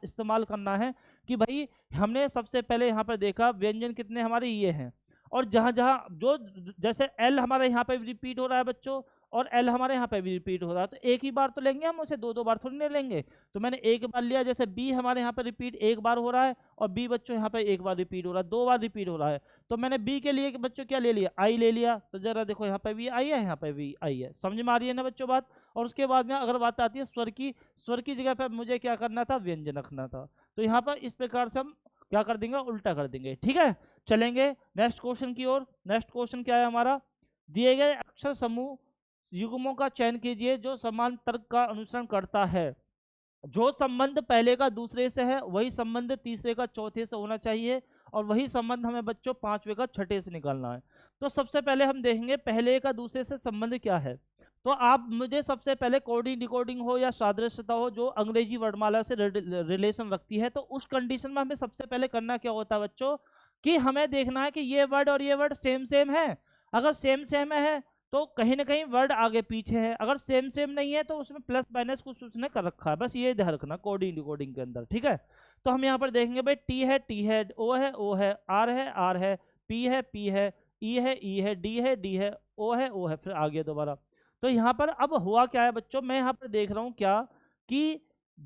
इस्तेमाल करना है कि भाई हमने सबसे पहले यहाँ पर देखा व्यंजन कितने हमारे ये हैं, और जहाँ जहाँ जो जैसे एल हमारे यहाँ पे रिपीट हो रहा है बच्चों, और एल हमारे यहाँ पे भी रिपीट हो रहा है, तो एक ही बार तो लेंगे हम उसे, दो दो बार थोड़ी नहीं लेंगे। तो मैंने एक बार लिया, जैसे बी हमारे यहाँ पे रिपीट एक बार हो रहा है, और बी बच्चों यहाँ पे एक बार रिपीट हो रहा है, दो बार रिपीट हो रहा है, तो मैंने बी के लिए बच्चों क्या ले लिया, आई ले लिया। तो जरा देखो यहाँ पे भी आई है, यहाँ पे भी आई है, समझ में आ रही है ना बच्चों बात। और उसके बाद में अगर बात आती है स्वर की, स्वर की जगह पर मुझे क्या करना था, व्यंजन रखना था। तो यहाँ पर इस प्रकार से हम क्या कर देंगे, उल्टा कर देंगे, ठीक है। चलेंगे नेक्स्ट क्वेश्चन की ओर। नेक्स्ट क्वेश्चन क्या है हमारा, दिए गए अक्षर समूह युग्मों का चयन कीजिए जो समान तर्क का अनुसरण करता है। जो संबंध पहले का दूसरे से है वही संबंध तीसरे का चौथे से होना चाहिए, और वही संबंध हमें बच्चों पांचवे का छठे से निकालना है। तो सबसे पहले हम देखेंगे पहले का दूसरे से संबंध क्या है। तो आप मुझे सबसे पहले कोडिंग डिकोडिंग हो या सादृश्यता हो जो अंग्रेजी वर्णमाला से रिलेशन रखती है, तो उस कंडीशन में हमें सबसे पहले करना क्या होता है बच्चों, कि हमें देखना है कि ये वर्ड और ये वर्ड सेम सेम है। अगर सेम सेम है तो कहीं ना कहीं वर्ड आगे पीछे है, अगर सेम सेम नहीं है तो उसमें प्लस माइनस कुछ उसने कर रखा है, बस ये ध्यान रखना कोडिंग डिकोडिंग के अंदर, ठीक है। तो हम यहाँ पर देखेंगे भाई टी है, ओ है, आर है, पी है, ई है, डी है, ओ है, फिर आगे दोबारा। तो यहाँ पर अब हुआ क्या है बच्चों, मैं यहाँ पर देख रहा हूँ क्या, कि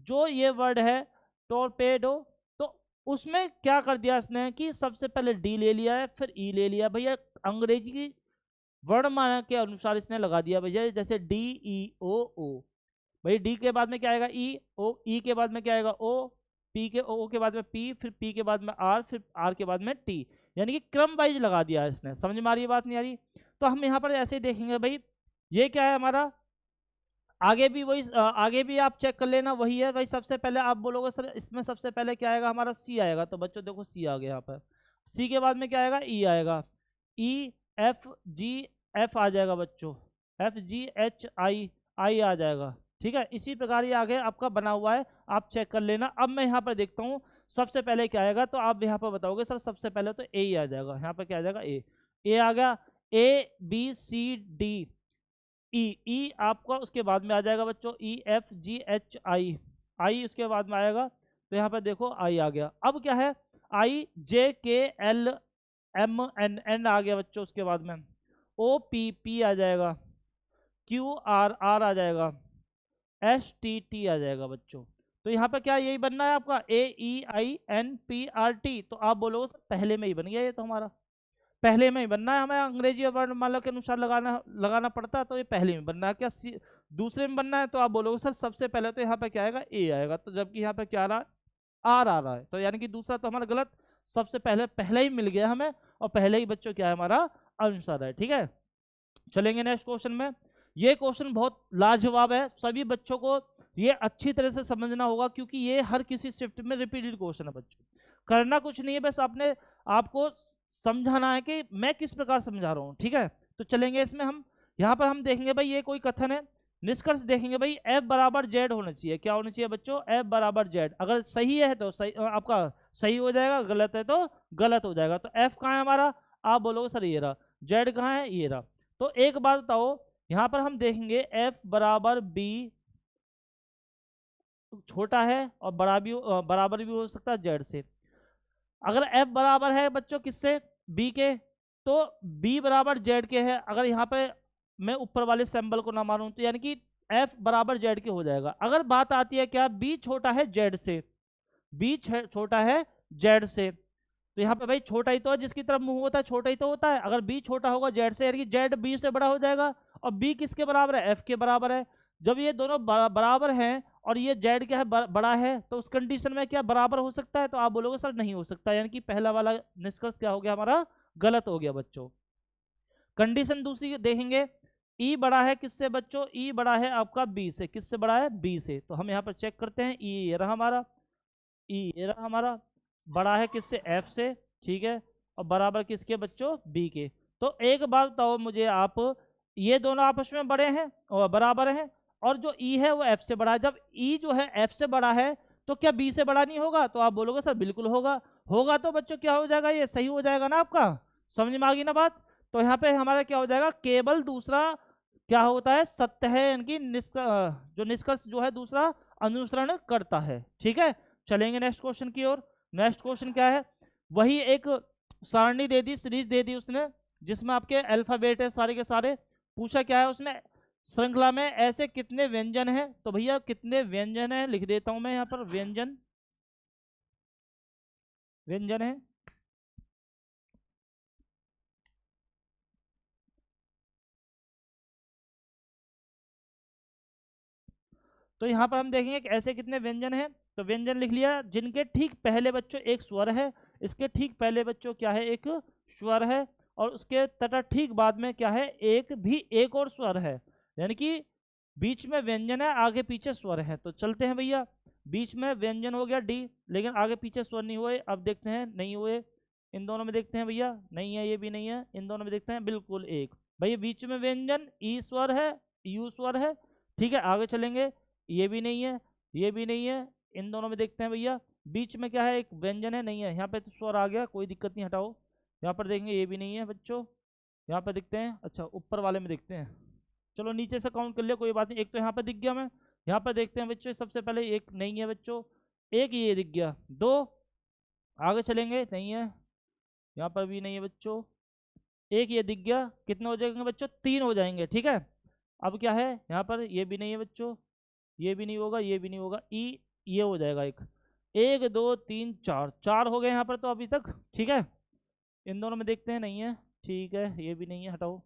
जो ये वर्ड है टोरपेडो, तो उसमें क्या कर दिया इसने कि सबसे पहले डी ले लिया है, फिर ई ले लिया। भैया अंग्रेजी की वर्णमाला के अनुसार इसने लगा दिया भैया, जैसे DEOO, भाई डी के बाद में क्या आएगा ई, ओ ई के बाद में क्या आएगा ओ, पी के ओ के बाद में पी, फिर पी के बाद में आर, फिर आर के बाद में टी। यानी कि क्रम वाइज लगा दिया है इसने। समझ में आ रही है बात, नहीं आ रही? तो हम यहाँ पर ऐसे ही देखेंगे भाई, ये क्या है हमारा, आगे भी वही, आगे भी आप चेक कर लेना, वही है भाई। सबसे पहले आप बोलोगे सर इसमें सबसे पहले क्या आएगा हमारा, सी आएगा। तो बच्चों देखो सी आ गया यहाँ पर। सी के बाद में क्या आएगा, ई आएगा। ई एफ जी एफ आ जाएगा बच्चों, एफ जी एच आई आई आ जाएगा। ठीक है, इसी प्रकार ये आगे आपका बना हुआ है, आप चेक कर लेना। अब मैं यहाँ पर देखता हूँ सबसे पहले क्या आएगा, तो आप यहाँ पर बताओगे सर सबसे पहले तो ए ही आ जाएगा। यहाँ पर क्या आ जाएगा, ए आ गया। ए बी सी डी ई आपका उसके बाद में आ जाएगा बच्चों, ई एफ जी एच आई आई उसके बाद में आएगा। तो यहाँ पर देखो आई आ गया। अब क्या है, आई जे के एल एम एन एन आ गया बच्चों। उसके बाद में ओ पी पी आ जाएगा, क्यू आर आर आ जाएगा, एस टी टी आ जाएगा बच्चों। तो यहाँ पे क्या यही बनना है आपका, A E I N P R T. तो आप बोलोगे सर पहले में ही बन गया ये, तो हमारा पहले में ही बनना है, हमें अंग्रेजी वर्णमाला के अनुसार लगाना पड़ता है, तो ये पहले में बनना है। क्या दूसरे में बनना है? तो आप बोलोगे सर सबसे पहले तो यहाँ पे क्या आएगा, ए आएगा। तो जबकि यहाँ पे क्या आ रहा है, आर आ रहा है। तो यानी कि दूसरा तो हमारा गलत, सबसे पहले ही मिल गया हमें, और पहले ही बच्चों क्या है हमारा आंसर है। ठीक है, चलेंगे नेक्स्ट क्वेश्चन में। ये क्वेश्चन बहुत लाजवाब है, सभी बच्चों को ये अच्छी तरह से समझना होगा, क्योंकि ये हर किसी शिफ्ट में रिपीटेड क्वेश्चन है बच्चों। करना कुछ नहीं है, बस आपने आपको समझाना है कि मैं किस प्रकार समझा रहा हूँ। ठीक है, तो चलेंगे इसमें हम। यहाँ पर हम देखेंगे भाई ये कोई कथन है, निष्कर्ष देखेंगे भाई, एफ बराबर जेड होना चाहिए। क्या होना चाहिए बच्चों, एफ बराबर जेड। अगर सही है तो सही, आपका सही हो जाएगा, गलत है तो गलत हो जाएगा। तो एफ कहाँ है हमारा, आप बोलोगे सर ये रहा। जेड कहाँ है, ये रहा। तो एक बात बताओ, यहाँ पर हम देखेंगे एफ बराबर बी छोटा है और बराबर भी हो सकता है जेड से। अगर एफ बराबर है बच्चों किससे, बी के, तो बी बराबर जेड के है। अगर यहाँ पे मैं ऊपर वाले सिंबल को ना मानूं तो यानी कि एफ बराबर जेड के हो जाएगा। अगर बात आती है क्या, बी छोटा है जेड से, बी छोटा है जेड से, तो यहाँ पे भाई छोटा ही तो है, जिसकी तरफ मुंह होता है छोटा ही तो होता है। अगर बी छोटा होगा जेड से, यानी कि जेड बी से बड़ा हो जाएगा, और बी किसके बराबर है, एफ के बराबर है। जब ये दोनों बराबर हैं और ये जेड क्या है, बड़ा है, तो उस कंडीशन में क्या बराबर हो सकता है? तो आप बोलोगे सर नहीं हो सकता, यानी कि पहला वाला निष्कर्ष क्या हो गया हमारा, गलत हो गया बच्चों। कंडीशन दूसरी देखेंगे, ई बड़ा है किससे बच्चों, ई बड़ा है आपका बी से। किससे बड़ा है, बी से। तो हम यहाँ पर चेक करते हैं, ई ये रहा हमारा, ई ये रहा हमारा, बड़ा है किससे, एफ से। ठीक है, और बराबर किसके बच्चों, बी के। तो एक बात बताओ मुझे आप, ये दोनों आपस में बड़े हैं और बराबर हैं, और जो ई है वो एफ से बड़ा है। जब ई जो है एफ से बड़ा है, तो क्या बी से बड़ा नहीं होगा? तो आप बोलोगे सर बिल्कुल होगा। होगा तो बच्चों क्या हो जाएगा, ये सही हो जाएगा ना आपका। समझ में आ गई ना बात? तो यहाँ पे हमारा क्या हो जाएगा, केवल दूसरा क्या होता है, सत्य है, यानी जो निष्कर्ष जो है दूसरा अनुसरण करता है। ठीक है, चलेंगे नेक्स्ट क्वेश्चन की ओर। नेक्स्ट क्वेश्चन क्या है, वही एक सारणी दे दी, सीरीज दे दी उसने, जिसमें आपके अल्फाबेट है सारे के सारे। पूछा क्या है उसने, श्रृंखला में ऐसे कितने व्यंजन हैं? तो भैया कितने व्यंजन हैं लिख देता हूं मैं यहाँ पर, व्यंजन व्यंजन है। तो यहाँ पर हम देखेंगे कि ऐसे कितने व्यंजन हैं। तो व्यंजन लिख लिया, जिनके ठीक पहले बच्चों एक स्वर है, इसके ठीक पहले बच्चों क्या है, एक स्वर है, और उसके तथा ठीक बाद में क्या है, एक और स्वर है। यानी कि बीच में व्यंजन है, आगे पीछे स्वर है। तो चलते हैं भैया, बीच में व्यंजन हो गया डी, लेकिन आगे पीछे स्वर नहीं हुए। अब देखते हैं, नहीं हुए। इन दोनों में देखते हैं भैया, नहीं है, ये भी नहीं है। इन दोनों में देखते हैं, बिल्कुल एक। भैया बीच में व्यंजन ई स्वर है, यू स्वर है। ठीक है, आगे चलेंगे, ये भी नहीं है, ये भी नहीं है। इन दोनों में देखते हैं भैया, बीच में क्या है, एक व्यंजन है, नहीं है। यहाँ पे तो स्वर आ गया, कोई दिक्कत नहीं, हटाओ। यहाँ पर देखेंगे, ये भी नहीं है बच्चों। यहाँ पर देखते हैं, अच्छा ऊपर वाले में देखते हैं, चलो नीचे से काउंट कर लिया, कोई बात नहीं। एक तो यहाँ पर दिख गया, मैं यहाँ पर देखते हैं बच्चों, सबसे पहले एक नहीं है बच्चों, एक ये दिख गया, दो। आगे चलेंगे, नहीं है, यहाँ पर भी नहीं है बच्चों, एक ये दिख गया। कितने हो जाएंगे बच्चों, तीन हो जाएंगे। ठीक है, अब क्या है, यहाँ पर ये भी नहीं है बच्चों, ये भी नहीं होगा, ये भी नहीं होगा, ई ये हो जाएगा एक। एक दो तीन चार, चार हो गए यहाँ पर तो अभी तक। ठीक है, इन दोनों में देखते हैं, नहीं है। ठीक है, ये भी नहीं है, हटाओ,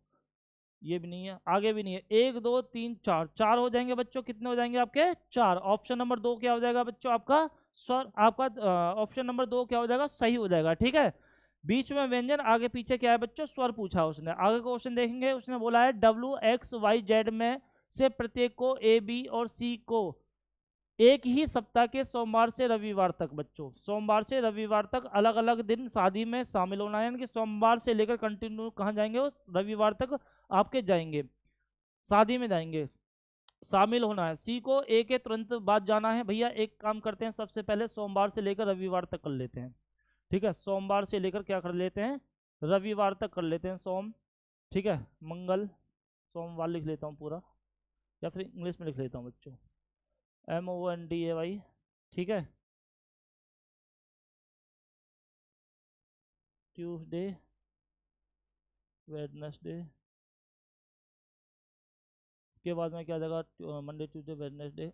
ये भी नहीं है, आगे भी नहीं है। एक दो तीन चार, चार हो जाएंगे बच्चों। कितने हो जाएंगे आपके, चार। ऑप्शन नंबर दो क्या हो जाएगा बच्चों आपका, स्वर आपका ऑप्शन नंबर दो क्या हो जाएगा, सही हो जाएगा। ठीक है, बीच में व्यंजन, आगे पीछे क्या है बच्चों, स्वर पूछा उसने। आगे क्वेश्चन देखेंगे, उसने बोला है WXYZ में से प्रत्येक को AB और C को एक ही सप्ताह के सोमवार से रविवार तक, बच्चों सोमवार से रविवार तक अलग अलग दिन शादी में शामिल होना है, यानी कि सोमवार से लेकर कंटिन्यू कहाँ जाएंगे, वो रविवार तक आपके जाएंगे, शादी में जाएंगे, शामिल होना है। सी को ए के तुरंत बाद जाना है। भैया एक काम करते हैं, सबसे पहले सोमवार से लेकर रविवार तक कर लेते हैं, ठीक है, सोमवार से लेकर क्या कर लेते हैं, रविवार तक कर लेते हैं, सोम, ठीक है, मंगल, सोमवार लिख लेता हूँ पूरा, या फिर इंग्लिश में लिख लेता हूँ बच्चों, MONDAY, ठीक है, ट्यूसडे, वेडनेसडे, इसके बाद में क्या जाएगा, Monday Tuesday Wednesday,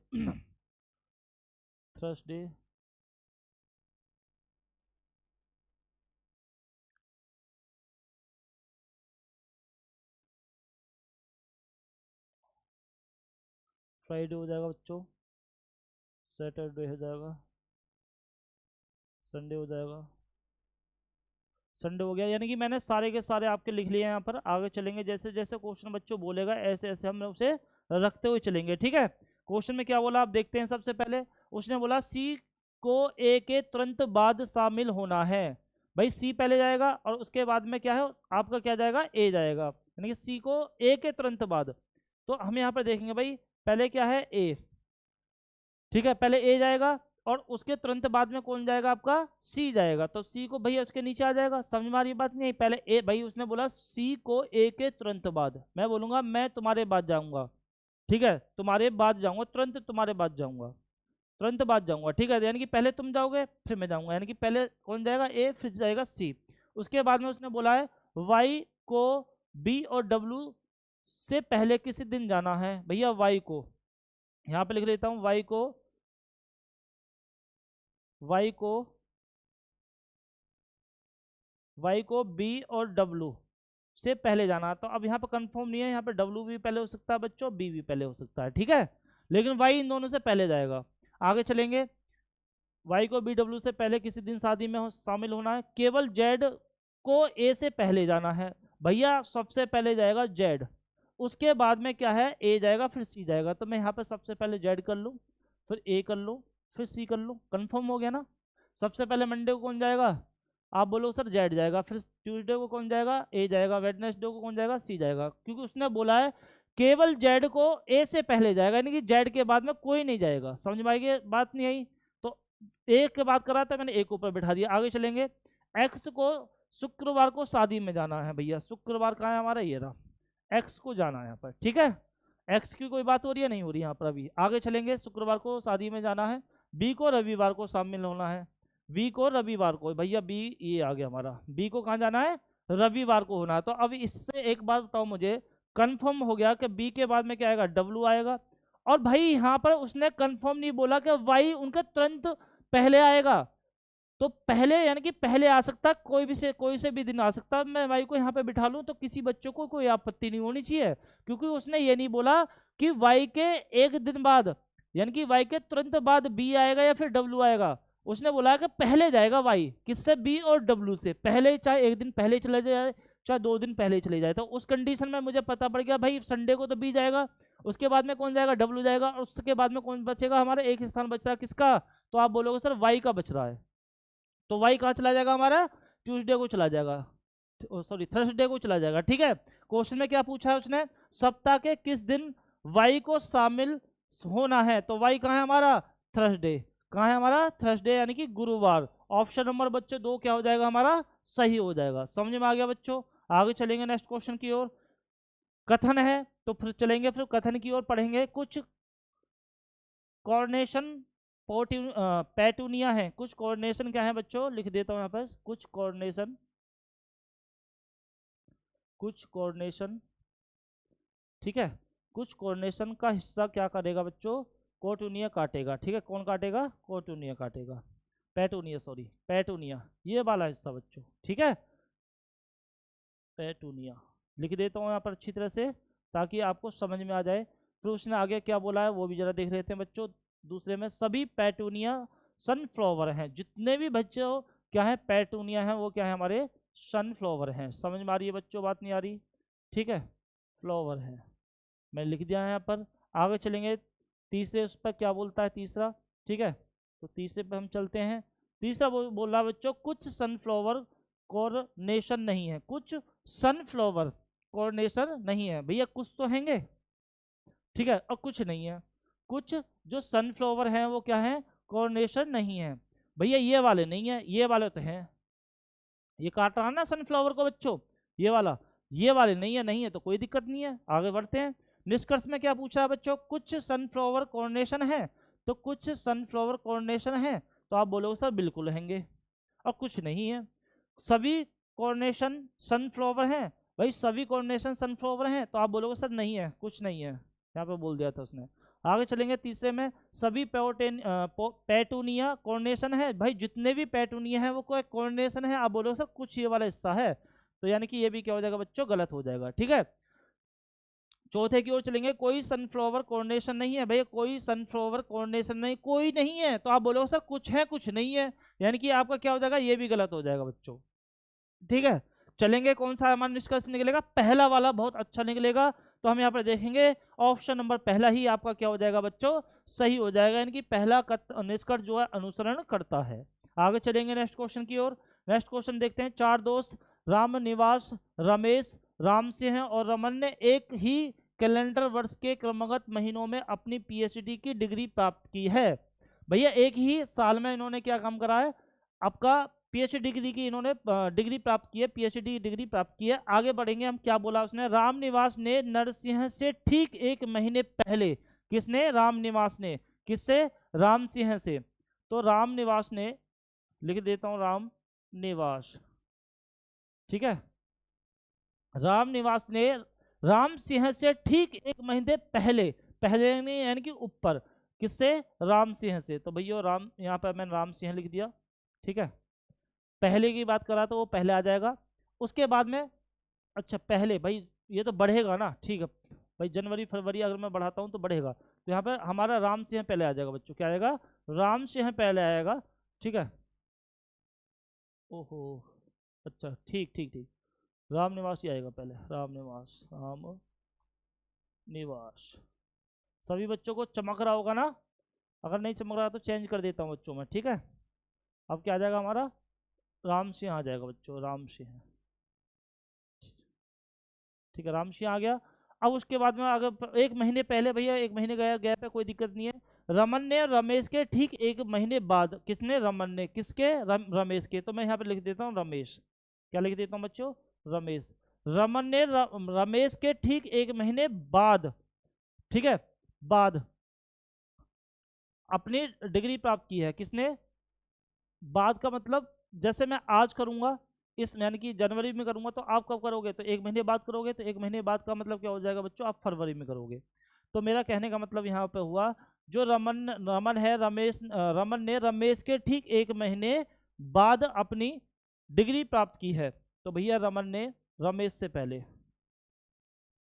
Thursday, Friday हो जाएगा बच्चों, सैटरडे हो जाएगा, संडे हो जाएगा, संडे हो गया। यानी कि मैंने सारे के सारे आपके लिख लिए हैं यहाँ पर। आगे चलेंगे, जैसे जैसे क्वेश्चन बच्चों बोलेगा ऐसे ऐसे हम उसे रखते हुए चलेंगे, ठीक है। क्वेश्चन में क्या बोला आप देखते हैं। सबसे पहले उसने बोला सी को ए के तुरंत बाद शामिल होना है। भाई सी पहले जाएगा और उसके बाद में क्या है आपका, क्या जाएगा, ए जाएगा, यानी कि सी को ए के तुरंत बाद। तो हम यहाँ पर देखेंगे भाई, पहले क्या है, ए, ठीक है, पहले ए जाएगा और उसके तुरंत बाद में कौन जाएगा आपका, सी जाएगा। तो सी को भैया उसके नीचे आ जाएगा, समझ में आ रही बात नहीं, पहले ए, भाई उसने बोला सी को ए के तुरंत बाद, मैं बोलूंगा मैं तुम्हारे बाद जाऊंगा, ठीक है, तुम्हारे बाद जाऊंगा, तुरंत तुम्हारे बाद जाऊंगा, तुरंत बाद जाऊंगा, ठीक है, यानी कि पहले तुम जाओगे फिर मैं जाऊंगा, यानी कि पहले कौन जाएगा, ए, फिर जाएगा सी। उसके बाद में उसने बोला है वाई को बी और डब्ल्यू से पहले किसी दिन जाना है। भैया वाई को यहाँ पे लिख लेता हूँ, वाई को वाई को वाई को बी और डब्लू से पहले जाना। तो अब यहाँ पे कंफर्म नहीं है, यहाँ पे डब्लू भी पहले हो सकता है बच्चों, बी भी पहले हो सकता है, ठीक है, लेकिन वाई इन दोनों से पहले जाएगा। आगे चलेंगे, वाई को बी डब्लू से पहले किसी दिन शादी में शामिल होना है। केवल जेड को ए से पहले जाना है। भैया सबसे पहले जाएगा जेड, उसके बाद में क्या है, ए जाएगा, फिर सी जाएगा। तो मैं यहाँ पे सबसे पहले जेड कर लूँ, फिर ए कर लूँ, फिर सी कर लूँ, कंफर्म हो गया ना। सबसे पहले मंडे को कौन जाएगा, आप बोलो सर जेड जाएगा, फिर ट्यूसडे को कौन जाएगा, ए जाएगा, वेडनेसडे को कौन जाएगा, सी जाएगा, क्योंकि उसने बोला है केवल जेड को ए से पहले जाएगा, यानी कि जेड के बाद में कोई नहीं जाएगा। समझ में आएगी बात नहीं आई, तो एक के बाद करा था मैंने, एक ऊपर बैठा दिया। आगे चलेंगे, एक्स को शुक्रवार को शादी में जाना है। भैया शुक्रवार कहाँ है हमारा, ये रहा, एक्स को जाना है यहाँ पर, ठीक है, एक्स की कोई बात हो रही है, नहीं हो रही यहाँ पर अभी। आगे चलेंगे, शुक्रवार को शादी में जाना है। बी को रविवार को शामिल होना है, बी को रविवार को, भैया बी ये आ गया हमारा, बी को कहाँ जाना है, रविवार को होना है। तो अब इससे एक बात बताओ मुझे, कंफर्म हो गया कि बी के बाद में क्या आएगा, डब्ल्यू आएगा। और भाई यहाँ पर उसने कंफर्म नहीं बोला कि वाई उनका तुरंत पहले आएगा, तो पहले यानी कि पहले आ सकता, कोई से भी दिन आ सकता। मैं वाई को यहाँ पे बिठा लूँ तो किसी बच्चों को कोई आपत्ति नहीं होनी चाहिए, क्योंकि उसने ये नहीं बोला कि वाई के एक दिन बाद, यानी कि वाई के तुरंत बाद बी आएगा या फिर डब्ल्यू आएगा। उसने बोला कि पहले जाएगा वाई, किससे, बी और डब्ल्यू से पहले, चाहे एक दिन पहले चले जाए चाहे 2 दिन पहले चले जाए। तो उस कंडीशन में मुझे पता पड़ गया भाई संडे को तो बी जाएगा, उसके बाद में कौन जाएगा, डब्ल्यू जाएगा, और उसके बाद में कौन बचेगा, हमारा एक स्थान बच रहा है किसका, तो आप बोलोगे सर वाई का बच रहा है। तो वाई कहाँ चला जाएगा हमारा, ट्यूसडे को चला जाएगा, सॉरी थर्सडे को चला जाएगा, ठीक है। क्वेश्चन में क्या पूछा है उसने, सप्ताह के किस दिन वाई को शामिल होना है। तो वाई कहाँ है हमारा, थर्सडे, कहाँ है हमारा, थर्सडे, यानी कि गुरुवार। ऑप्शन नंबर बच्चों 2 क्या हो जाएगा हमारा, सही हो जाएगा। समझ में आ गया बच्चों। आगे चलेंगे नेक्स्ट क्वेश्चन की ओर। कथन है तो फिर चलेंगे, फिर कथन की ओर पढ़ेंगे। कुछ कॉर्नेशन पैटूनिया है, कुछ कॉर्नेशन क्या है बच्चों, लिख देता हूं यहाँ पर, कुछ कॉर्नेशन, ठीक है, कुछ कॉर्नेशन का हिस्सा क्या करेगा बच्चों, कोटूनिया काटेगा, ठीक है, कौन काटेगा, कोटूनिया काटेगा, पैटूनिया, सॉरी पैटूनिया, ये वाला हिस्सा बच्चों, ठीक है, पैटूनिया लिख देता हूँ यहाँ पर अच्छी तरह से ताकि आपको समझ में आ जाए। फिर उसने आगे क्या बोला है वो भी जरा देख लेते हैं बच्चों। दूसरे में सभी पैटूनिया सनफ्लावर हैं, जितने भी बच्चों क्या है, पेटूनिया है, वो क्या है हमारे सनफ्लावर हैं। समझ में आ रही है बच्चों, बात नहीं आ रही? ठीक है, फ्लावर है, मैं लिख दिया है यहाँ पर। आगे चलेंगे तीसरे उस पर क्या बोलता है तीसरा। ठीक है, तो तीसरे पे हम चलते हैं। तीसरा बोल रहा है बच्चों, कुछ सनफ्लावर कोऑर्डिनेशन नहीं है, कुछ सनफ्लावर कोऑर्डिनेशन नहीं है। भैया कुछ तो हैंगे, ठीक है, और कुछ नहीं है। कुछ जो सनफ्लावर हैं वो क्या है, कोऑर्डिनेशन नहीं है। भैया ये वाले नहीं है, ये वाले तो हैं। ये काट रहा है ना सनफ्लावर को बच्चों, ये वाला, ये वाले नहीं है, नहीं है तो कोई दिक्कत नहीं है, आगे बढ़ते हैं। निष्कर्ष में क्या पूछा है बच्चों, कुछ सनफ्लावर कोऑर्डिनेशन है, तो कुछ सनफ्लावर कोऑर्डिनेशन है, तो आप बोलोगे सर बिल्कुल हैंगे, और कुछ नहीं है। सभी कोऑर्डिनेशन सनफ्लावर हैं, भाई सभी कोऑर्डिनेशन सनफ्लावर हैं, तो आप बोलोगे सर नहीं है, कुछ नहीं है, यहाँ पे बोल दिया था उसने। आगे चलेंगे तीसरे में, सभी पेटूनिया कोऑर्डिनेशन है, भाई जितने भी पेटूनिया है वो कोई कोऑर्डिनेशन है, आप बोलोगे सर कुछ ये वाला हिस्सा है, तो यानी कि ये भी क्या हो जाएगा बच्चों, गलत हो जाएगा। ठीक है, चौथे की ओर चलेंगे, कोई सनफ्लावर कोऑर्डिनेशन नहीं है, भैया कोई सनफ्लावर कोऑर्डिनेशन नहीं, कोई नहीं है, तो आप बोलोगे सर कुछ है कुछ नहीं है, यानी कि आपका क्या हो जाएगा, ये भी गलत हो जाएगा बच्चों। ठीक है, चलेंगे कौन सा हमारा निष्कर्ष निकलेगा, पहला वाला बहुत अच्छा निकलेगा, तो हम यहाँ पर देखेंगे ऑप्शन नंबर पहला ही आपका क्या हो जाएगा बच्चों, सही हो जाएगा, यानी कि पहला निष्कर्ष जो है अनुसरण करता है। आगे चलेंगे नेक्स्ट क्वेश्चन की ओर। नेक्स्ट क्वेश्चन देखते हैं, चार दोस्त राम निवास, रमेश, राम सिंह और रमन ने एक ही कैलेंडर वर्ष के क्रमगत महीनों में अपनी पीएचडी की डिग्री प्राप्त की है। भैया एक ही साल में इन्होंने क्या काम करा है, आपका पीएचडी डिग्री की इन्होंने डिग्री प्राप्त की है, पीएचडी डिग्री प्राप्त की है। आगे बढ़ेंगे हम, क्या बोला उसने, रामनिवास ने नरसिंह से ठीक एक महीने पहले, किसने, रामनिवास ने, किससे, राम सिंह से, तो रामनिवास ने, लिख देता हूं राम निवास, ठीक है, रामनिवास ने राम सिंह से ठीक एक महीने पहले, पहले नहीं यानी कि ऊपर, किससे, राम सिंह से, तो भैया राम, यहाँ पर मैंने राम सिंह लिख दिया। ठीक है, पहले की बात करा तो वो पहले आ जाएगा, उसके बाद में, अच्छा पहले, भाई ये तो बढ़ेगा ना, ठीक है भाई, जनवरी फरवरी अगर मैं बढ़ाता हूँ तो बढ़ेगा, तो यहाँ पे हमारा राम सिंह पहले आ जाएगा बच्चों, क्या आएगा, राम सिंह पहले आएगा। ठीक है, ओहो, अच्छा ठीक ठीक ठीक, राम निवास ही आएगा पहले, राम निवास, राम निवास। सभी बच्चों को चमक रहा होगा ना, अगर नहीं चमक रहा तो चेंज कर देता हूँ बच्चों में। ठीक है, अब क्या आ जाएगा हमारा, राम सिंह आ जाएगा बच्चों, राम सिंह। ठीक है, राम सिंह आ गया। अब उसके बाद में अगर एक महीने पहले, भैया एक महीने गया गैप है, कोई दिक्कत नहीं है। रमन ने रमेश के ठीक एक महीने बाद, किसने, रमन ने, किसके, रमेश के, तो मैं यहाँ पे लिख देता हूँ रमेश, क्या लिख देता हूँ बच्चों, रमेश। रमन ने रमेश के ठीक एक महीने बाद, ठीक है, बाद अपनी डिग्री प्राप्त की है, किसने, बाद का मतलब जैसे मैं आज करूंगा, इस यानी कि जनवरी में करूंगा, तो आप कब करोगे, तो एक महीने बाद करोगे, तो एक महीने बाद का मतलब क्या हो जाएगा बच्चों, आप फरवरी में करोगे। तो मेरा कहने का मतलब यहाँ पे हुआ, जो रमन रमन है रमेश, रमन ने रमेश के ठीक एक महीने बाद अपनी डिग्री प्राप्त की है, तो भैया रमन ने रमेश से पहले,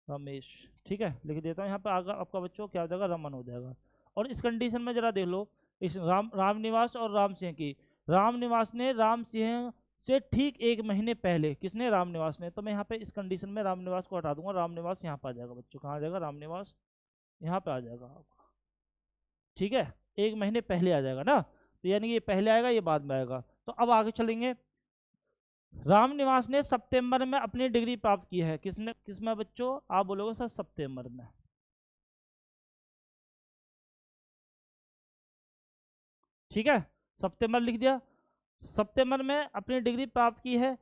रमेश, ठीक है, लिख देता हूँ यहाँ पे, आगे आपका बच्चों क्या हो जाएगा, रमन हो जाएगा। और इस कंडीशन में जरा देख लो, इस रामनिवास और राम सिंह की, रामनिवास ने राम सिंह से ठीक एक महीने पहले, किसने, रामनिवास ने, तो मैं यहाँ पे इस कंडीशन में रामनिवास को हटा दूंगा, रामनिवास यहाँ पे आ जाएगा बच्चों, कहाँ आ जाएगा, रामनिवास यहाँ पे आ जाएगा आपका। ठीक है, एक महीने पहले आ जाएगा ना, तो यानी कि ये पहले आएगा, ये बाद में आएगा। तो अब आगे चलेंगे, रामनिवास ने सितंबर में अपनी डिग्री प्राप्त की है, किसने, किसमें बच्चों, आप बोलोगे सर सितंबर में। ठीक है, सितंबर लिख दिया, सितंबर में अपनी डिग्री प्राप्त की है।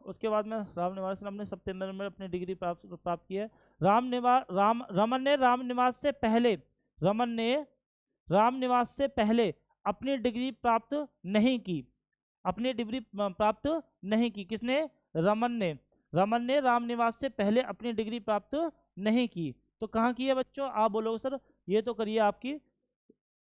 उसके बाद में रामनिवास ने अपने सितंबर में अपनी डिग्री प्राप्त की है। रमन ने रामनिवास से पहले, रमन ने रामनिवास से पहले अपनी डिग्री प्राप्त नहीं की, अपनी डिग्री प्राप्त नहीं की, किसने, रमन ने, रमन ने रामनिवास से पहले अपनी डिग्री प्राप्त नहीं की, तो कहाँ की है बच्चों, आप बोलोगे सर ये तो करिए आपकी,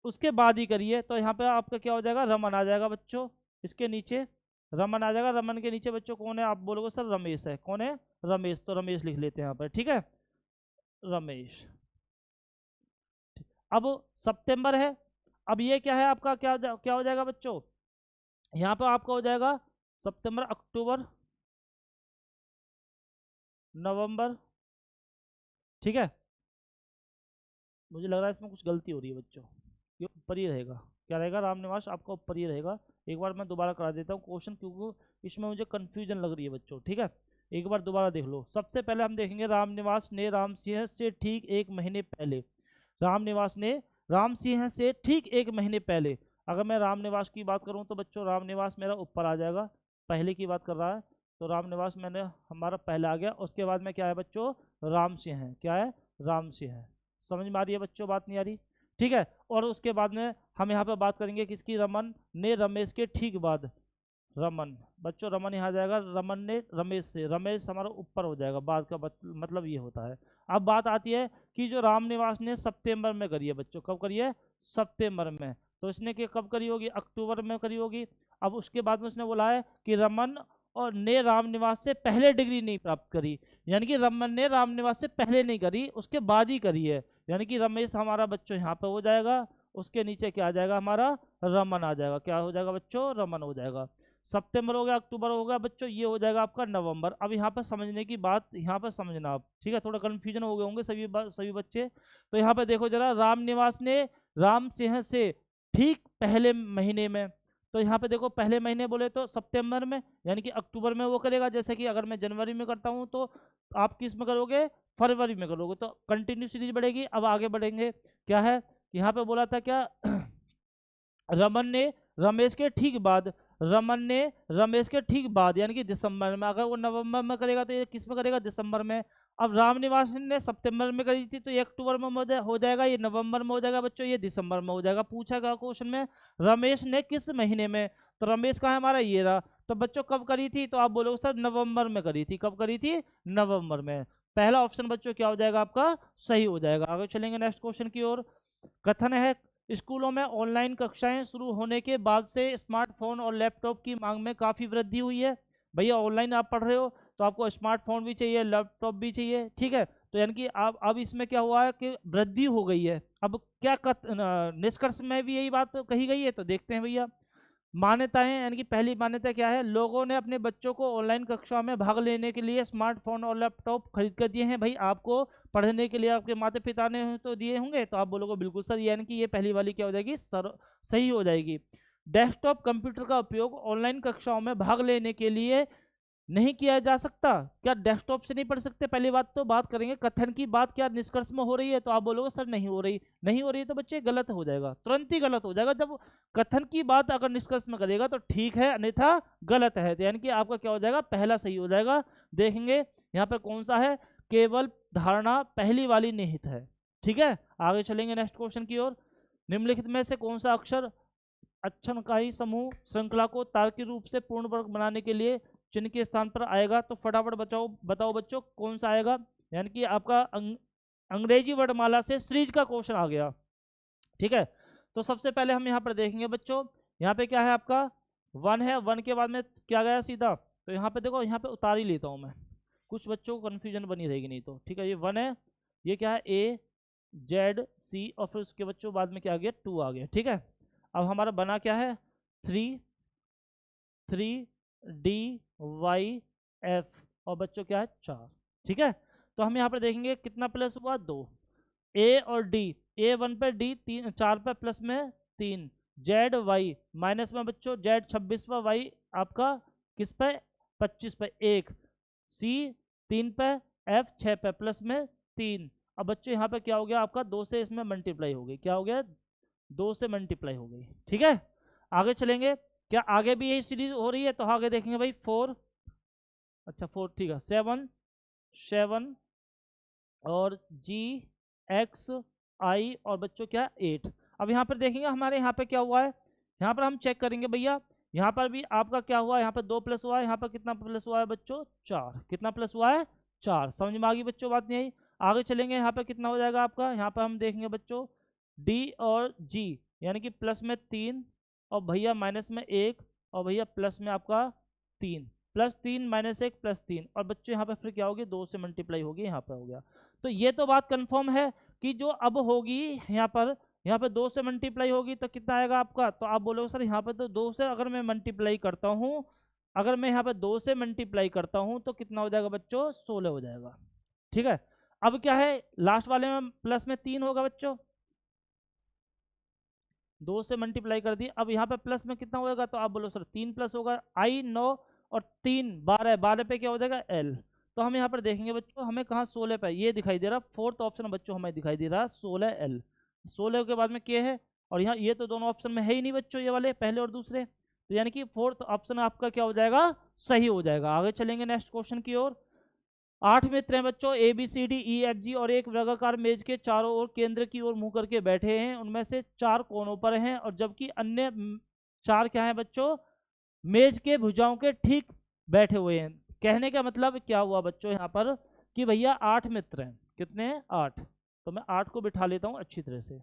उसके बाद ही करिए, तो यहाँ पे आपका क्या हो जाएगा, रमन आ जाएगा बच्चों, इसके नीचे रमन आ जाएगा, रमन के नीचे बच्चों कौन है, आप बोलोगे सर रमेश है, कौन है, रमेश, तो रमेश लिख लेते हैं यहाँ पर। ठीक है, रमेश। अब सितंबर है, अब ये क्या है आपका, क्या क्या हो जाएगा बच्चों, यहाँ पर आपका हो जाएगा सितंबर, अक्टूबर, नवंबर, ठीक है। मुझे लग रहा है इसमें कुछ गलती हो रही है बच्चों, ये ऊपर ही रहेगा, क्या रहेगा, रामनिवास आपका ऊपर ही रहेगा। एक बार मैं दोबारा करा देता हूँ क्वेश्चन, क्योंकि इसमें मुझे कन्फ्यूजन लग रही है बच्चों, ठीक है। एक बार दोबारा देख लो। सबसे पहले हम देखेंगे रामनिवास ने राम सिंह से ठीक एक महीने पहले, रामनिवास ने राम सिंह से ठीक एक महीने पहले, अगर मैं रामनिवास की बात करूं तो बच्चों रामनिवास मेरा ऊपर आ जाएगा, पहले की बात कर रहा है, तो रामनिवास मैंने हमारा पहले आ गया। उसके बाद में क्या है बच्चों, राम सिंह है, क्या है, राम सिंह है। समझ में आ रही है बच्चों, बात नहीं आ रही, ठीक है। और उसके बाद में हम यहाँ पे बात करेंगे किसकी, रमन ने रमेश के ठीक बाद, रमन बच्चों, रमन यहाँ जाएगा, रमन ने रमेश से, रमेश हमारा ऊपर हो जाएगा, बात का मतलब ये होता है। अब बात आती है कि जो रामनिवास ने सितंबर में करी है बच्चों, कब करी है, सितंबर में, तो इसने कि कब करी होगी, अक्टूबर में करी होगी। अब उसके बाद में उसने बोला है कि रमन और ने रामनिवास से पहले डिग्री नहीं प्राप्त करी, यानी कि रमन ने रामनिवास से पहले नहीं करी, उसके बाद ही करी है, यानी कि रमेश हमारा बच्चों यहाँ पे हो जाएगा, उसके नीचे क्या आ जाएगा हमारा, रमन आ जाएगा, क्या हो जाएगा बच्चों, रमन हो जाएगा। सितंबर हो गया, अक्टूबर हो गया बच्चों, ये हो जाएगा आपका नवंबर। अब यहाँ पर समझने की बात, यहाँ पर समझना आप, ठीक है, थोड़ा कन्फ्यूजन हो गए होंगे सभी बच्चे। तो यहाँ पर देखो जरा, रामनिवास ने राम सिंह से ठीक पहले महीने में, तो यहाँ पे देखो पहले महीने बोले तो सितंबर में, यानी कि अक्टूबर में वो करेगा, जैसे कि अगर मैं जनवरी में करता हूँ तो आप किस में करोगे, फरवरी में करोगे, तो कंटिन्यू सीरीज बढ़ेगी। अब आगे बढ़ेंगे, क्या है, यहाँ पे बोला था क्या रमन ने रमेश के ठीक बाद, रमन ने रमेश के ठीक बाद यानी कि दिसंबर में, अगर वो नवंबर में करेगा तो ये किस में करेगा, दिसंबर में। अब रामनिवास ने सितंबर में करी थी तो ये अक्टूबर में हो जाएगा, ये नवंबर में हो जाएगा बच्चों, ये दिसंबर में हो जाएगा। पूछा गया क्वेश्चन में रमेश ने किस महीने में, तो रमेश का है हमारा ये रहा, तो बच्चों कब करी थी, तो आप बोलोगे सर नवंबर में करी थी, कब करी थी, नवंबर में। पहला ऑप्शन बच्चों क्या हो जाएगा आपका, सही हो जाएगा। आगे चलेंगे नेक्स्ट क्वेश्चन की ओर। कथन है, स्कूलों में ऑनलाइन कक्षाएं शुरू होने के बाद से स्मार्टफोन और लैपटॉप की मांग में काफ़ी वृद्धि हुई है। भैया ऑनलाइन आप पढ़ रहे हो तो आपको स्मार्टफोन भी चाहिए, लैपटॉप भी चाहिए, ठीक है। तो यानी कि आप अब इसमें क्या हुआ है कि वृद्धि हो गई है। अब क्या निष्कर्ष में भी यही बात कही गई है, तो देखते हैं भैया। मान्यताएं, यानी कि पहली मान्यता क्या है, लोगों ने अपने बच्चों को ऑनलाइन कक्षा में भाग लेने के लिए स्मार्टफोन और लैपटॉप खरीद कर दिए हैं। भाई आपको पढ़ने के लिए आपके माता पिता ने तो दिए होंगे, तो आप बोलोगे बिल्कुल सर, यानी कि ये पहली वाली क्या हो जाएगी, सर सही हो जाएगी। डेस्कटॉप कंप्यूटर का उपयोग ऑनलाइन कक्षाओं में भाग लेने के लिए नहीं किया जा सकता, क्या डेस्कटॉप से नहीं पढ़ सकते, पहली बात तो बात करेंगे। कथन की बात क्या निष्कर्ष में हो रही है, तो आप बोलोगे सर नहीं हो रही, नहीं हो रही तो बच्चे गलत हो जाएगा, तुरंत ही गलत हो जाएगा। जब कथन की बात अगर निष्कर्ष में करेगा तो ठीक है, अन्यथा गलत है, तो यानी कि आपका क्या हो जाएगा, पहला सही हो जाएगा। देखेंगे यहाँ पर कौन सा है, केवल धारणा पहली वाली निहित है, ठीक है। आगे चलेंगे नेक्स्ट क्वेश्चन की ओर। निम्नलिखित में से कौन सा अक्षर अक्षरकाई समूह श्रृंखला को तार्किक रूप से पूर्ण वर्ग बनाने के लिए चिन्ह के स्थान पर आएगा, तो फटाफट बताओ बच्चों कौन सा आएगा। यानी कि आपका अंग्रेजी वर्णमाला से सीरीज का क्वेश्चन आ गया, ठीक है। तो सबसे पहले हम यहाँ पर देखेंगे बच्चों, यहाँ पे क्या है आपका, वन है, वन के बाद में क्या गया सीधा, तो यहाँ पे देखो, यहाँ पे उतार ही लेता हूँ मैं, कुछ बच्चों को कन्फ्यूजन बनी रहेगी नहीं तो, ठीक है। ये वन है, ये क्या है, ए जेड सी, और फिर उसके बच्चों बाद में क्या आ गया, टू आ गया, ठीक है। अब हमारा बना क्या है, three, three D Y F, और बच्चों क्या है, चार, ठीक है। तो हम यहाँ पर देखेंगे कितना प्लस हुआ, दो, ए और डी, ए वन पे, डी तीन, चार पे, प्लस में तीन, जेड वाई माइनस में बच्चों, जेड 26 पे, वाई आपका किस पे, 25 पे, एक, सी तीन पे, एफ 6 पे, प्लस में तीन। अब बच्चों यहाँ पे क्या हो गया आपका, दो से इसमें मल्टीप्लाई हो गई, क्या हो गया, दो से मल्टीप्लाई हो गई, ठीक है। आगे चलेंगे, क्या आगे भी यही सीरीज हो रही है, तो आगे देखेंगे भाई, फोर, अच्छा फोर, ठीक है, सेवन, सेवन और जी एक्स आई, और बच्चों क्या, एट। अब यहाँ पर देखेंगे हमारे यहाँ पे क्या हुआ है, यहाँ पर हम चेक करेंगे भैया, यहाँ पर भी आपका क्या हुआ है, यहाँ पर दो प्लस हुआ है, यहाँ पर कितना प्लस हुआ है बच्चों, चार, कितना प्लस हुआ है, चार। समझ में आ गई बच्चों, बात नहीं आई। आगे चलेंगे, यहाँ पर कितना हो जाएगा आपका, यहाँ पर हम देखेंगे बच्चों, डी और जी, यानी कि प्लस में तीन, और भैया माइनस में एक, और भैया प्लस में आपका तीन, प्लस तीन माइनस एक प्लस तीन, और बच्चों यहाँ पर फिर क्या होगी, दो से मल्टीप्लाई होगी, यहाँ पर हो गया। तो ये तो बात कंफर्म है कि जो अब होगी यहाँ पर यहाँ पे 2 से मल्टीप्लाई होगी तो कितना आएगा आपका, तो आप बोलोगे सर यहाँ पे तो 2 से अगर मैं मल्टीप्लाई करता हूँ, अगर मैं यहाँ पे 2 से मल्टीप्लाई करता हूँ तो कितना हो जाएगा बच्चों, 16 हो जाएगा। ठीक है, अब क्या है लास्ट वाले में प्लस में 3 होगा बच्चों, 2 से मल्टीप्लाई कर दी। अब यहाँ पे प्लस में कितना होगा, तो आप बोलो सर 3 प्लस होगा, आई 9 और 3 12, 12 पे क्या हो जाएगा एल। तो हम यहाँ पर देखेंगे बच्चों हमें कहाँ 16 पे ये दिखाई दे रहा, फोर्थ ऑप्शन बच्चों हमें दिखाई दे रहा 16 एल, 16 के बाद में के है, और यहाँ ये तो दोनों ऑप्शन में है ही नहीं बच्चों, ये वाले पहले और दूसरे, तो यानी कि फोर्थ ऑप्शन आपका क्या हो जाएगा, सही हो जाएगा। आगे चलेंगे नेक्स्ट क्वेश्चन की ओर। 8 मित्र हैं बच्चों, A B C D E F G, और एक वर्गाकार मेज के चारों ओर केंद्र की ओर मुंह करके बैठे हैं, उनमें से 4 कोनों पर हैं और जबकि अन्य 4 क्या हैं बच्चों, मेज के भुजाओं के ठीक बैठे हुए हैं। कहने का मतलब क्या हुआ बच्चों यहाँ पर कि भैया 8 मित्र हैं, कितने हैं 8, तो मैं 8 को बिठा लेता हूँ अच्छी तरह से,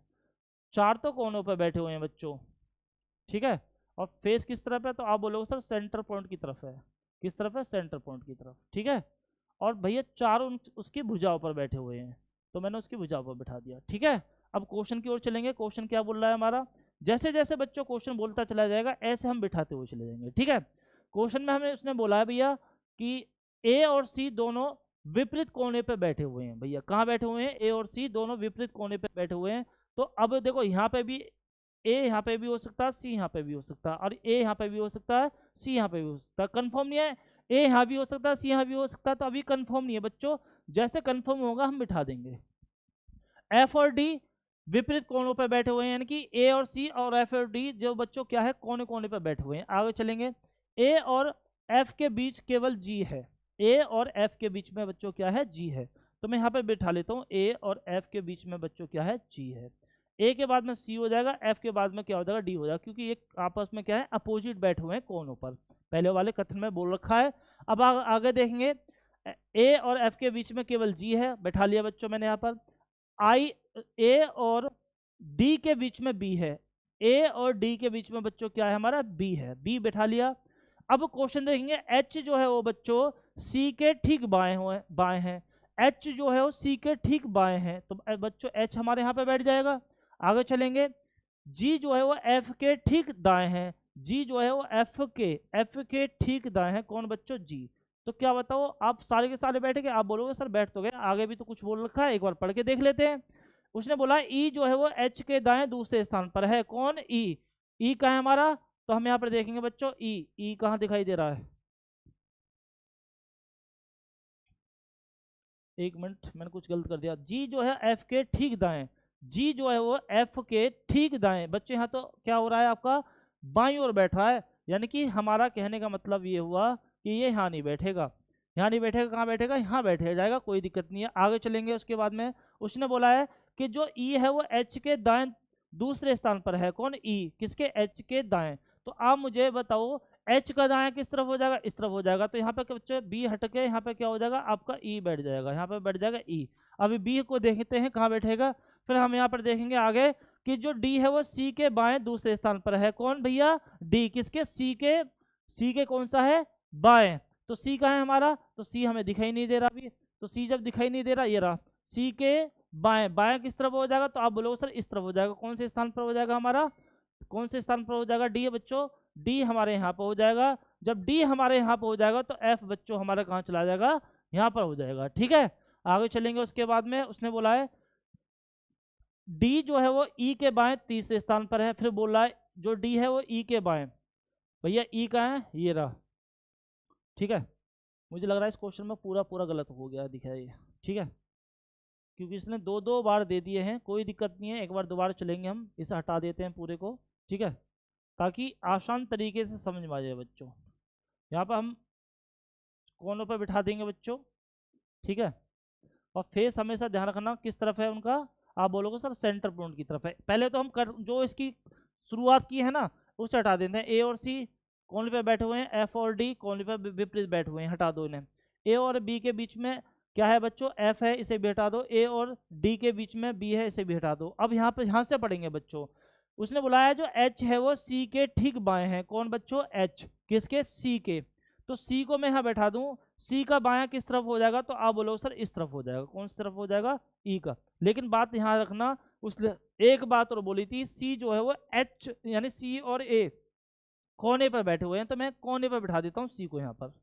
4 तो कोनों पर बैठे हुए हैं बच्चों, ठीक है, और फेस किस तरफ है, तो आप बोलोगे सर सेंटर पॉइंट की तरफ है, किस तरफ है, सेंटर पॉइंट की तरफ, ठीक है, और भैया 4 उसकी भुजाओं पर बैठे हुए हैं, तो मैंने उसकी भुजाओं पर बिठा दिया। ठीक है, अब क्वेश्चन की ओर चलेंगे। क्वेश्चन क्या बोल रहा है हमारा, जैसे जैसे बच्चों क्वेश्चन बोलता चला जाएगा ऐसे हम बिठाते हुए चले जाएंगे। ठीक है, क्वेश्चन में हमें उसने बोला है भैया कि ए और सी दोनों विपरीत कोने पे बैठे हुए हैं। भैया कहाँ बैठे हुए हैं, ए और सी दोनों विपरीत कोने पे बैठे हुए हैं। तो अब देखो यहाँ पे भी ए यहाँ पे भी हो सकता है, सी यहाँ पे भी हो सकता है, और ए यहाँ पे भी हो सकता है, सी यहाँ पे भी हो सकता है। कंफर्म नहीं है, ए यहाँ भी हो सकता है, सी यहाँ भी हो सकता है, तो अभी कंफर्म नहीं है बच्चों, जैसे कंफर्म होगा हम बिठा देंगे। एफ और डी विपरीत कोनों पर बैठे हुए हैं, यानी कि ए और सी और एफ और डी जो बच्चों क्या है कोने कोने पर बैठे हुए हैं। आगे चलेंगे, ए और एफ के बीच केवल जी है, ए और एफ के बीच में बच्चों क्या है, जी है, तो मैं यहाँ पे बिठा लेता हूँ ए और एफ के बीच में बच्चों क्या है, जी है। ए के बाद में सी हो जाएगा, एफ के बाद में क्या हो जाएगा, डी हो जाएगा, क्योंकि ये आपस में क्या है अपोजिट बैठे हुए हैं कोनों पर, पहले वाले कथन में बोल रखा है। अब आगे देखेंगे, ए और एफ के बीच में केवल जी है, बैठा लिया बच्चों मैंने यहाँ पर। आई ए और डी के बीच में बी है, ए और डी के बीच में बच्चों क्या है हमारा, बी है, बी बैठा लिया। अब क्वेश्चन देखेंगे, एच जो है वो बच्चों सी के ठीक बाएं हैं, एच जो है वो सी के ठीक बाएं हैं, तो बच्चों एच हमारे यहाँ पे बैठ जाएगा। आगे चलेंगे, जी जो है वो एफ के ठीक दाएं हैं, जी जो है वो एफ के ठीक दाएं हैं, कौन बच्चों, जी। तो क्या बताओ आप सारे के सारे बैठे, आप बोलोगे सर बैठ तो गए, आगे भी तो कुछ बोल रखा है, एक बार पढ़ के देख लेते हैं। उसने बोला ई जो है वो एच के दाएं दूसरे स्थान पर है, कौन, ई। ई का है हमारा, तो हम यहाँ पर देखेंगे बच्चों ई कहाँ दिखाई दे रहा है, एक मिनट मैंने कुछ गलत कर दिया, जी जो है एफ के ठीक दाएं, जी जो है वो एफ के ठीक दाएं, बच्चे यहाँ तो क्या हो रहा है आपका बाईं ओर बैठ रहा है, यानी कि हमारा कहने का मतलब ये हुआ कि ये यहाँ नहीं बैठेगा, यहाँ नहीं बैठेगा, कहाँ बैठेगा, यहाँ बैठे जाएगा, कोई दिक्कत नहीं है। आगे चलेंगे, उसके बाद में उसने बोला है कि जो ई है वो एच के दाएं दूसरे स्थान पर है, कौन, ई, किसके, एच के दाएं। तो आप मुझे बताओ एच का दाएं किस तरफ हो जाएगा, इस तरफ हो जाएगा, तो यहाँ पे बच्चे बी हट के यहाँ पे क्या हो जाएगा आपका ई बैठ जाएगा, यहाँ पे बैठ जाएगा ई। अभी बी को देखते हैं कहाँ बैठेगा, फिर हम यहाँ पर देखेंगे आगे कि जो डी है वो सी के बाएं दूसरे स्थान पर है, कौन भैया, डी, किसके, सी के कौन सा है, बाएं, तो सी का है हमारा, तो सी हमें दिखाई नहीं दे रहा अभी, तो सी जब दिखाई नहीं दे रहा, ये रहा सी के बाएं, बाएं किस तरफ हो जाएगा, तो आप बोलोगे सर इस तरफ हो जाएगा, कौन से स्थान पर हो जाएगा हमारा, कौन से स्थान पर हो जाएगा, डी है बच्चों, डी हमारे यहाँ पर हो जाएगा। जब डी हमारे यहाँ पर हो जाएगा तो एफ बच्चों हमारा कहाँ चला जाएगा, यहाँ पर हो जाएगा। ठीक है, आगे चलेंगे, उसके बाद में उसने बोला है डी जो है वो ई के बाएं तीसरे स्थान पर है, फिर बोल रहा है जो डी है वो ई के बाएं, भैया ई कहाँ है, ये रहा। ठीक है, मुझे लग रहा है इस क्वेश्चन में पूरा पूरा गलत हो गया दिखा ये, ठीक है, क्योंकि इसने दो बार दे दिए हैं, कोई दिक्कत नहीं है, एक बार दोबारा चलेंगे, हम इसे हटा देते हैं पूरे को, ठीक है, ताकि आसान तरीके से समझ में आ जाए बच्चों। यहाँ पर हम कोनों पर बिठा देंगे बच्चों, ठीक है, और फेस हमेशा ध्यान रखना किस तरफ है उनका, आप बोलोगे सर सेंटर पॉइंट की तरफ है। पहले तो हम जो इसकी शुरुआत की है ना उसे हटा देते हैं, ए और सी कोने पे बैठे हुए हैं, एफ और डी कोने पे विपरीत बैठे हुए हैं, हटा दो इन्हें। ए और बी के बीच में क्या है बच्चों, एफ है, इसे भी हटा दो, ए और डी के बीच में बी है, इसे भी हटा दो। अब यहाँ पे यहाँ से पढ़ेंगे बच्चों, उसने बुलाया जो एच है वो सी के ठीक बाएं है, कौन बच्चों, एच, किसके, सी के, तो सी को मैं यहाँ बैठा दूं, सी का बायां किस तरफ हो जाएगा, तो आप बोलो सर इस तरफ हो जाएगा। कौन सी तरफ हो जाएगा, ई का। लेकिन बात यहाँ रखना, उस एक बात और बोली थी, सी जो है वो एच यानी सी और ए कोने पर बैठे हुए हैं, तो मैं कोने पर बिठा देता हूँ सी को यहाँ पर।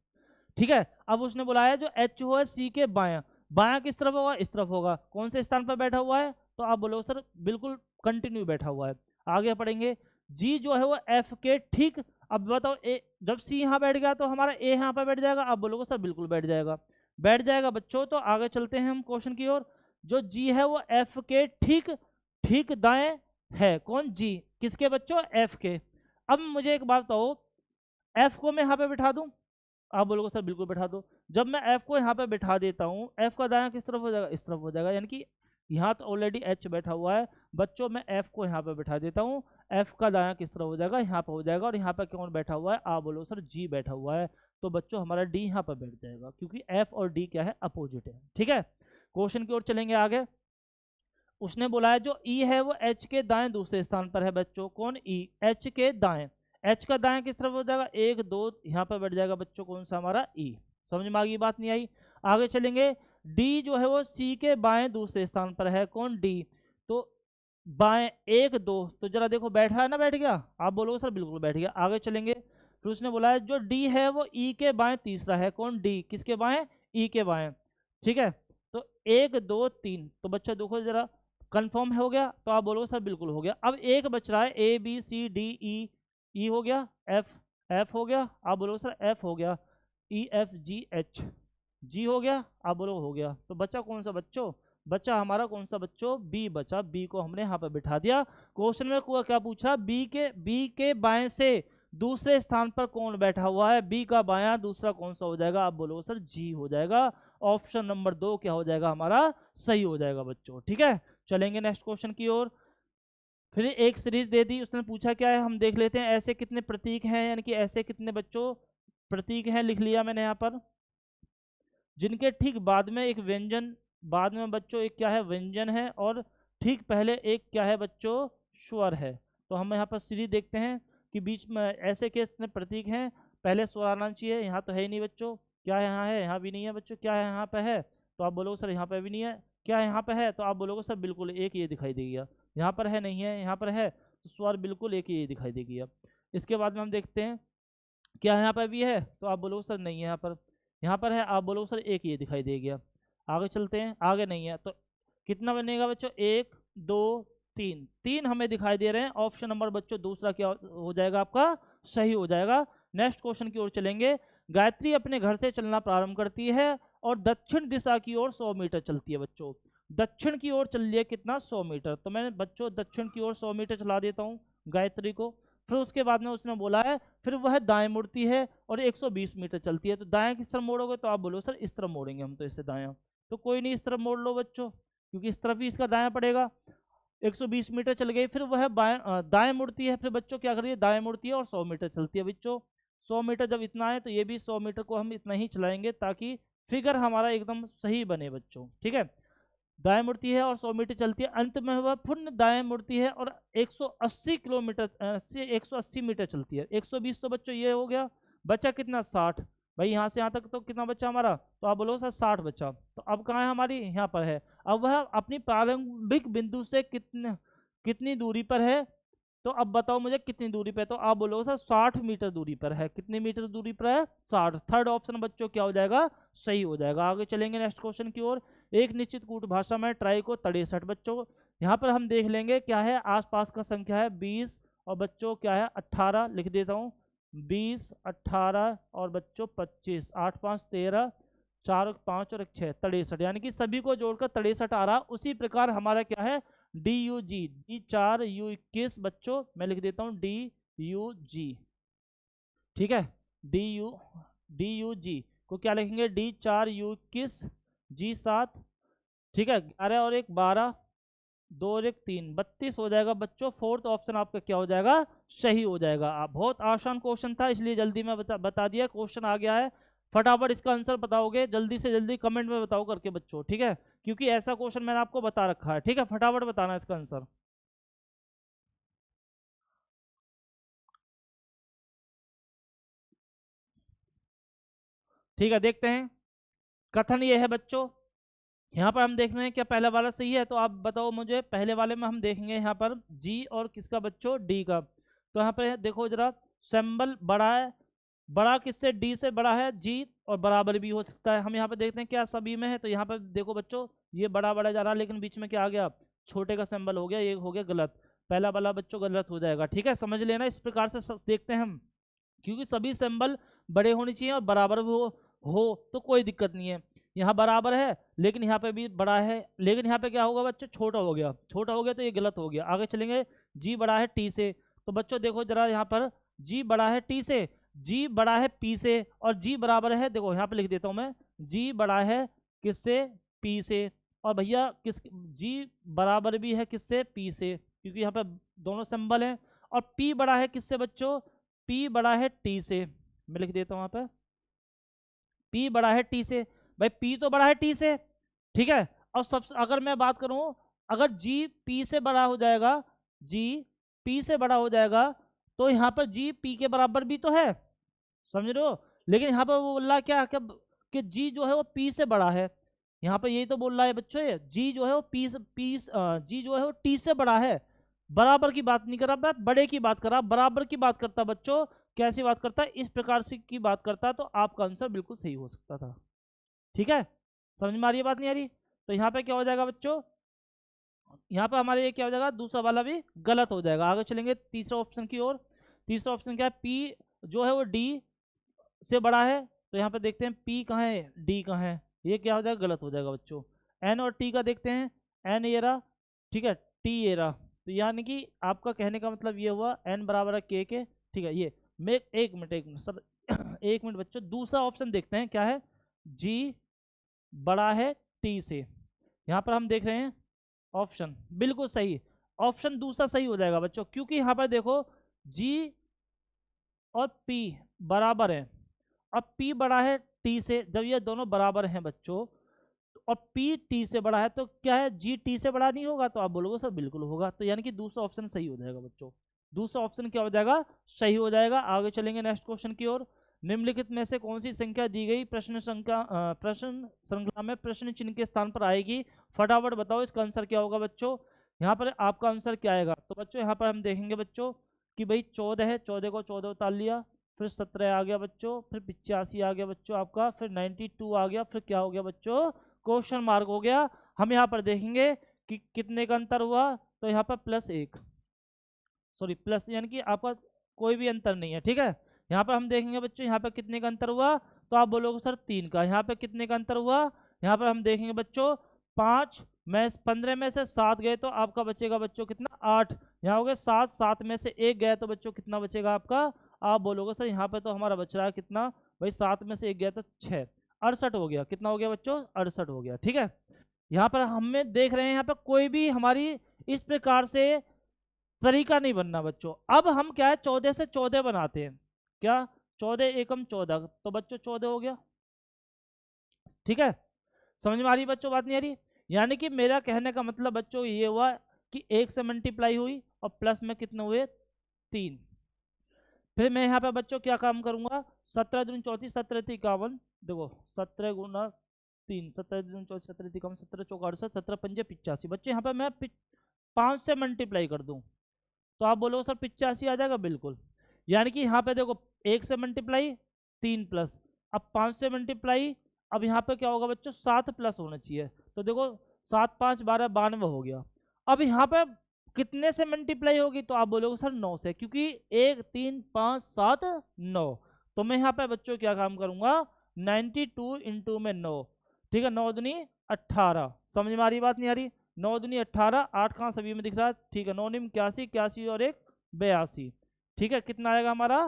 ठीक है, अब उसने बुलाया जो एच हो है सी के बायां, बायां किस तरफ होगा, इस तरफ होगा। कौन से स्थान पर बैठा हुआ है, तो आप बोलो सर बिल्कुल कंटिन्यू बैठा हुआ है। आगे पढ़ेंगे, जी जो है वो एफ के ठीक, अब बताओ ए, जब सी यहाँ बैठ गया तो हमारा ए यहाँ पर बैठ जाएगा, आप बोलोगे सर बिल्कुल बैठ जाएगा, बैठ जाएगा बच्चों। तो आगे चलते हैं हम क्वेश्चन की ओर। जो जी है वो एफ के ठीक ठीक दाएं है, कौन, जी, किसके बच्चों, एफ के। अब मुझे एक बात बताओ, एफ को मैं यहाँ पे बिठा दूं, आप बोलोगे सर बिल्कुल बैठा दो। जब मैं एफ को यहाँ पे बिठा देता हूँ, एफ का दायां किस तरफ हो जाएगा, इस तरफ हो जाएगा, यानी कि यहाँ तो ऑलरेडी एच बैठा हुआ है बच्चों, मैं एफ को यहाँ पे बिठा देता हूँ, एफ का दायां किस तरफ हो जाएगा, यहाँ पे हो जाएगा। और यहाँ पे कौन बैठा हुआ है, आप बोलो सर जी बैठा हुआ है। तो बच्चों हमारा डी यहाँ पर बैठ जाएगा, क्योंकि एफ और डी क्या है, अपोजिट है। ठीक है, क्वेश्चन की ओर चलेंगे आगे। उसने बोला है जो ई है वो एच के दाएं दूसरे स्थान पर है बच्चों, कौन, ई, एच के दाएं। एच का दाएं किस तरफ हो जाएगा, एक दो, यहाँ पर बैठ जाएगा बच्चों, कौन सा हमारा, ई। समझ में आ गई, बात नहीं आई। आगे चलेंगे, डी जो है वो सी के बाएं दूसरे स्थान पर है, कौन, डी। तो बाएं एक दो, तो जरा देखो बैठा है ना, बैठ गया, आप बोलोगे सर बिल्कुल बैठ गया। आगे चलेंगे, फिर उसने बोला है जो डी है वो ई के बाएं तीसरा है, कौन, डी, किसके बाएं, ई के बाएं। ठीक है, तो एक दो तीन, तो बच्चा देखो जरा कंफर्म हो गया, तो आप बोलोगे सर बिल्कुल हो गया। अब एक बच रहा है, ए बी सी डी ई, ई हो गया, एफ, एफ हो गया, आप बोलोगे सर एफ हो गया, ई एफ जी एच, जी हो गया, आप बोलो हो गया। तो बच्चा कौन सा बच्चों, बच्चा हमारा कौन सा बच्चों, बी बचा, बी को हमने यहाँ पर बिठा दिया। क्वेश्चन में क्या पूछा, बी के बाएं से दूसरे स्थान पर कौन बैठा हुआ है, बी का बायां दूसरा कौन सा हो जाएगा, आप बोलो सर जी हो जाएगा। ऑप्शन नंबर 2 क्या हो जाएगा हमारा, सही हो जाएगा बच्चों। ठीक है, चलेंगे नेक्स्ट क्वेश्चन की ओर। फिर एक सीरीज दे दी, उसने पूछा क्या है, हम देख लेते हैं। ऐसे कितने प्रतीक हैं, यानी कि ऐसे कितने बच्चों प्रतीक हैं, लिख लिया मैंने यहाँ पर, जिनके ठीक बाद में एक व्यंजन, बाद में बच्चों एक क्या है, व्यंजन है, और ठीक पहले एक क्या है बच्चों, स्वर है। तो हम यहाँ पर सीरीज देखते हैं कि बीच में ऐसे कितने प्रतीक हैं। पहले स्वर आना चाहिए, यहाँ तो है ही नहीं बच्चों, क्या है, यहाँ है, यहाँ भी नहीं है बच्चों, क्या है यहाँ पे है, तो आप बोलोगे सर यहाँ पे भी नहीं है, क्या यहाँ पे है, तो आप बोलोगे सर बिल्कुल एक ये दिखाई देगी। यहाँ पर है, नहीं है, यहाँ पर है, तो स्वर बिल्कुल एक ये दिखाई देगी। अब इसके बाद में हम देखते हैं क्या यहाँ पर भी है, तो आप बोलोगे सर नहीं है, यहाँ पर, यहाँ पर है, आप बोलोगे सर एक ये दिखाई दे गया। आगे चलते हैं, आगे नहीं है, तो कितना बनेगा बच्चों, एक दो तीन, तीन हमें दिखाई दे रहे हैं। ऑप्शन नंबर बच्चों दूसरा क्या हो जाएगा आपका, सही हो जाएगा। नेक्स्ट क्वेश्चन की ओर चलेंगे। गायत्री अपने घर से चलना प्रारंभ करती है और दक्षिण दिशा की ओर 100 मीटर चलती है बच्चों। दक्षिण की ओर चल रही है कितना, 100 मीटर, तो मैं बच्चों दक्षिण की ओर 100 मीटर चला देता हूँ गायत्री को। फिर उसके बाद में उसने बोला है फिर वह दाएं मुड़ती है और 120 मीटर चलती है। तो दाएं किस तरफ मोड़ोगे, तो आप बोलो सर इस तरफ मोड़ेंगे हम तो, इससे दायां, तो कोई नहीं, इस तरफ मोड़ लो बच्चों, क्योंकि इस तरफ ही इसका दायां पड़ेगा। 120 मीटर चल गई, फिर वह दाएं मुड़ती है, फिर बच्चों क्या करिए, दाएं मुड़ती है और 100 मीटर चलती है बच्चों। 100 मीटर जब इतना है तो ये भी 100 मीटर को हम इतना ही चलाएंगे, ताकि फिगर हमारा एकदम सही बने बच्चों। ठीक है, दाएं मुड़ती है और 100 मीटर चलती है, अंत में वह पुनः दाएं मुड़ती है और 180 किलोमीटर से 180 मीटर चलती है। 120 तो बच्चों ये हो गया, बचा कितना, 60। भाई यहाँ से यहाँ तक तो कितना बच्चा हमारा, तो आप बोलो सर 60 बच्चा। तो अब कहाँ है हमारी, यहाँ पर है। अब वह अपनी प्रारंभिक बिंदु से कितने कितनी दूरी पर है, तो अब बताओ मुझे कितनी दूरी पे है, तो आप बोलोगे सर 60 मीटर दूरी पर है। कितनी मीटर दूरी पर है, 60। थर्ड ऑप्शन बच्चों क्या हो जाएगा, सही हो जाएगा। आगे चलेंगे नेक्स्ट क्वेश्चन की ओर। एक निश्चित कूट भाषा में ट्राई को 63 बच्चों, यहाँ पर हम देख लेंगे क्या है, आसपास का संख्या है 20 और बच्चों क्या है 18, लिख देता हूँ 20 18 और बच्चों 25, 8 5 13, 4 5 और 1 6, 63, यानी कि सभी को जोड़कर 63 आ रहा। उसी प्रकार हमारा क्या है, D U G, D 4 U 21 बच्चों, मैं लिख देता हूँ डी यू जी। ठीक है, डी यू जी को क्या लिखेंगे, डी 4 यू 21 जी 7। ठीक है, 11 और 1 12, 2 और 1 3, 32 हो जाएगा बच्चों। फोर्थ ऑप्शन आपका क्या हो जाएगा, सही हो जाएगा। आप बहुत आसान क्वेश्चन था, इसलिए जल्दी में बता दिया। क्वेश्चन आ गया है, फटाफट इसका आंसर बताओगे, जल्दी से जल्दी कमेंट में बताओ करके बच्चों। ठीक है, क्योंकि ऐसा क्वेश्चन मैंने आपको बता रखा है। ठीक है, फटाफट बताना इसका आंसर। ठीक है, देखते हैं। कथन ये है बच्चों, यहाँ पर हम देख रहे हैं क्या पहला वाला सही है, तो आप बताओ मुझे। पहले वाले में हम देखेंगे यहाँ पर जी और किसका बच्चों, डी का। तो यहाँ पे देखो जरा, सिंबल बड़ा है, बड़ा किससे, डी से बड़ा है जी, और बराबर भी हो सकता है। हम यहाँ पे देखते हैं क्या सभी में है, तो यहाँ पर देखो बच्चों ये बड़ा बड़ा जा रहा है, लेकिन बीच में क्या आ गया, छोटे का सिंबल हो गया, ये हो गया गलत। पहला वाला बच्चों गलत हो जाएगा, ठीक है, समझ लेना। इस प्रकार से देखते हैं हम, क्योंकि सभी सिंबल बड़े होने चाहिए और बराबर भी हो तो कोई दिक्कत नहीं है। यहाँ बराबर है लेकिन यहाँ पे भी बड़ा है, लेकिन यहाँ पे क्या होगा बच्चों, छोटा हो गया, छोटा हो गया तो ये गलत हो गया। आगे चलेंगे, जी बड़ा है टी से, तो बच्चों देखो जरा यहाँ पर जी बड़ा है टी से, जी बड़ा है पी से, और जी बराबर है, देखो यहाँ पे लिख देता हूँ मैं, जी बड़ा है किससे, पी से। और भैया किस, जी बराबर भी है किससे, पी से, क्योंकि यहाँ पे दोनों सिंबल हैं। और पी बड़ा है किससे बच्चों, पी बड़ा है टी से, मैं लिख देता हूँ यहाँ पे, पी बड़ा है टी से। भाई पी तो बड़ा है टी से, ठीक है। और सबसे अगर मैं बात करूं, अगर जी पी से बड़ा हो जाएगा, जी पी से बड़ा हो जाएगा, तो यहाँ पर जी पी के बराबर भी तो है, समझ रहे हो। लेकिन यहाँ पर वो बोल रहा है क्या कि जी जो है वो पी से बड़ा है, यहाँ पर यही तो बोल रहा है बच्चों, ये जी जो है वो जी जो है वो टी से बड़ा है। बराबर की बात नहीं कर रहा, बात बड़े की बात कर रहा, बराबर की बात करता बच्चों। कैसी बात करता है, इस प्रकार से की बात करता, तो आपका आंसर बिल्कुल सही हो सकता था, ठीक है। समझ में आ रही है, बात नहीं आ रही। तो यहाँ पे क्या हो जाएगा बच्चों, यहाँ पे हमारे ये क्या हो जाएगा, दूसरा वाला भी गलत हो जाएगा। आगे चलेंगे तीसरा ऑप्शन की ओर। तीसरा ऑप्शन क्या है, पी जो है वो डी से बड़ा है, तो यहाँ पे देखते हैं पी कहाँ है, डी कहाँ है, ये क्या हो जाएगा, गलत हो जाएगा बच्चों। एन और टी का देखते हैं, एन ये रहा, ठीक है, टी ये रहा, तो यानी कि आपका कहने का मतलब ये हुआ एन बराबर है के, ठीक है। ये मैं एक मिनट सर एक मिनट बच्चों, दूसरा ऑप्शन देखते हैं क्या है, जी बड़ा है टी से। यहाँ पर हम देख रहे हैं ऑप्शन बिल्कुल सही, ऑप्शन दूसरा सही हो जाएगा बच्चों, क्योंकि यहाँ पर देखो जी और पी बराबर है, अब पी बड़ा है टी से, जब ये दोनों बराबर हैं बच्चों, और पी टी से बड़ा है, तो क्या है, जी टी से बड़ा नहीं होगा, तो आप बोलोगे सर बिल्कुल होगा, तो यानी कि दूसरा ऑप्शन सही हो जाएगा बच्चों। दूसरा ऑप्शन क्या हो जाएगा, सही हो जाएगा। आगे चलेंगे नेक्स्ट क्वेश्चन की ओर। निम्नलिखित में से कौन सी संख्या दी गई प्रश्न श्रृंखला में प्रश्न चिन्ह के स्थान पर आएगी, फटाफट बताओ इसका आंसर क्या होगा बच्चों। यहाँ पर आपका आंसर क्या आएगा, तो बच्चों यहाँ पर हम देखेंगे बच्चों कि भाई 14 है, 14 को 14 उतार लिया, फिर 17 आ गया बच्चों, फिर 85 आ गया बच्चों आपका, फिर 92 आ गया, फिर क्या हो गया बच्चों, क्वेश्चन मार्क हो गया। हम यहाँ पर देखेंगे कि कितने का अंतर हुआ, तो यहाँ पर +1, सॉरी प्लस, यानी कि आपका कोई भी अंतर नहीं है, ठीक है। यहाँ पर हम देखेंगे बच्चों यहाँ पर कितने का अंतर हुआ, तो आप बोलोगे सर 3 का। यहाँ पे कितने का अंतर हुआ, यहाँ पर हम देखेंगे बच्चों 5 में 15 में से 7 गए, तो आपका बचेगा बच्चों कितना, 8। यहाँ हो गया 7, 7 में से 1 गया, तो बच्चों कितना बचेगा आपका, आप बोलोगे सर यहाँ पे तो हमारा बच रहा है कितना, भाई 7 में से 1 गया तो 6, 68 हो गया। कितना हो गया बच्चों, 68 हो गया, ठीक है। यहाँ पर हमें देख रहे हैं यहाँ पर कोई भी हमारी इस प्रकार से तरीका नहीं बनना बच्चों। अब हम क्या है 14 से 14 बनाते हैं, क्या 14 एकम 14, तो बच्चों 14 हो गया, ठीक है। समझ में आ रही है बच्चों, बात नहीं आ रही। यानी कि मेरा कहने का मतलब बच्चों ये हुआ कि 1 से मल्टीप्लाई हुई और प्लस में कितने हुए, 3। फिर मैं यहाँ पे बच्चों क्या काम करूंगा, 17 दूनी 34, 17 3 51, देखो 17 गुना 3, 17 दूनी 34, 17 3 51, 17 चौका 68, 17 पंजे 85। बच्चे यहाँ पे मैं 5 से मल्टीप्लाई कर दूं, तो आप बोलोगे सर 85 आ जाएगा, बिल्कुल। यानी कि यहाँ पे देखो 1 से मल्टीप्लाई 3 प्लस, अब 5 से मल्टीप्लाई, अब यहाँ पे क्या होगा बच्चों 7 प्लस होना चाहिए, तो देखो 7 5 12 92 हो गया। अब यहाँ पे कितने से मल्टीप्लाई होगी, तो आप बोलोगे सर 9 से, क्योंकि 1 3 5 7 9, तो मैं यहाँ पे बच्चों क्या काम करूंगा, 92 इंटू में 9, ठीक है, 9 दूनी 18। समझ में आ रही, बात नहीं आ रही, 9 दूनी 18, 8 कहाँ सभी में दिख रहा है, ठीक है, 9 निम 81, 81 और 1 82, ठीक है। कितना आएगा हमारा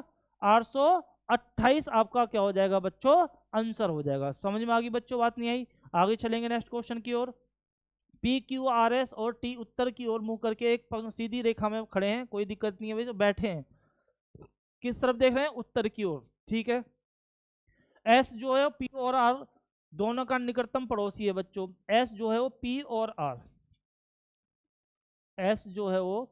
828, आपका क्या हो जाएगा बच्चों, आंसर हो जाएगा। समझ में आ गई बच्चों, बात नहीं आई। आगे चलेंगे नेक्स्ट क्वेश्चन की ओर। पी क्यू आर एस और टी उत्तर की ओर मुंह करके एक सीधी रेखा में खड़े हैं, कोई दिक्कत नहीं है, जो बैठे हैं किस तरफ देख रहे हैं, उत्तर की ओर, ठीक है। एस जो है पी और आर दोनों का निकटतम पड़ोसी है बच्चों। एस जो है वो पी और आर, एस जो है वो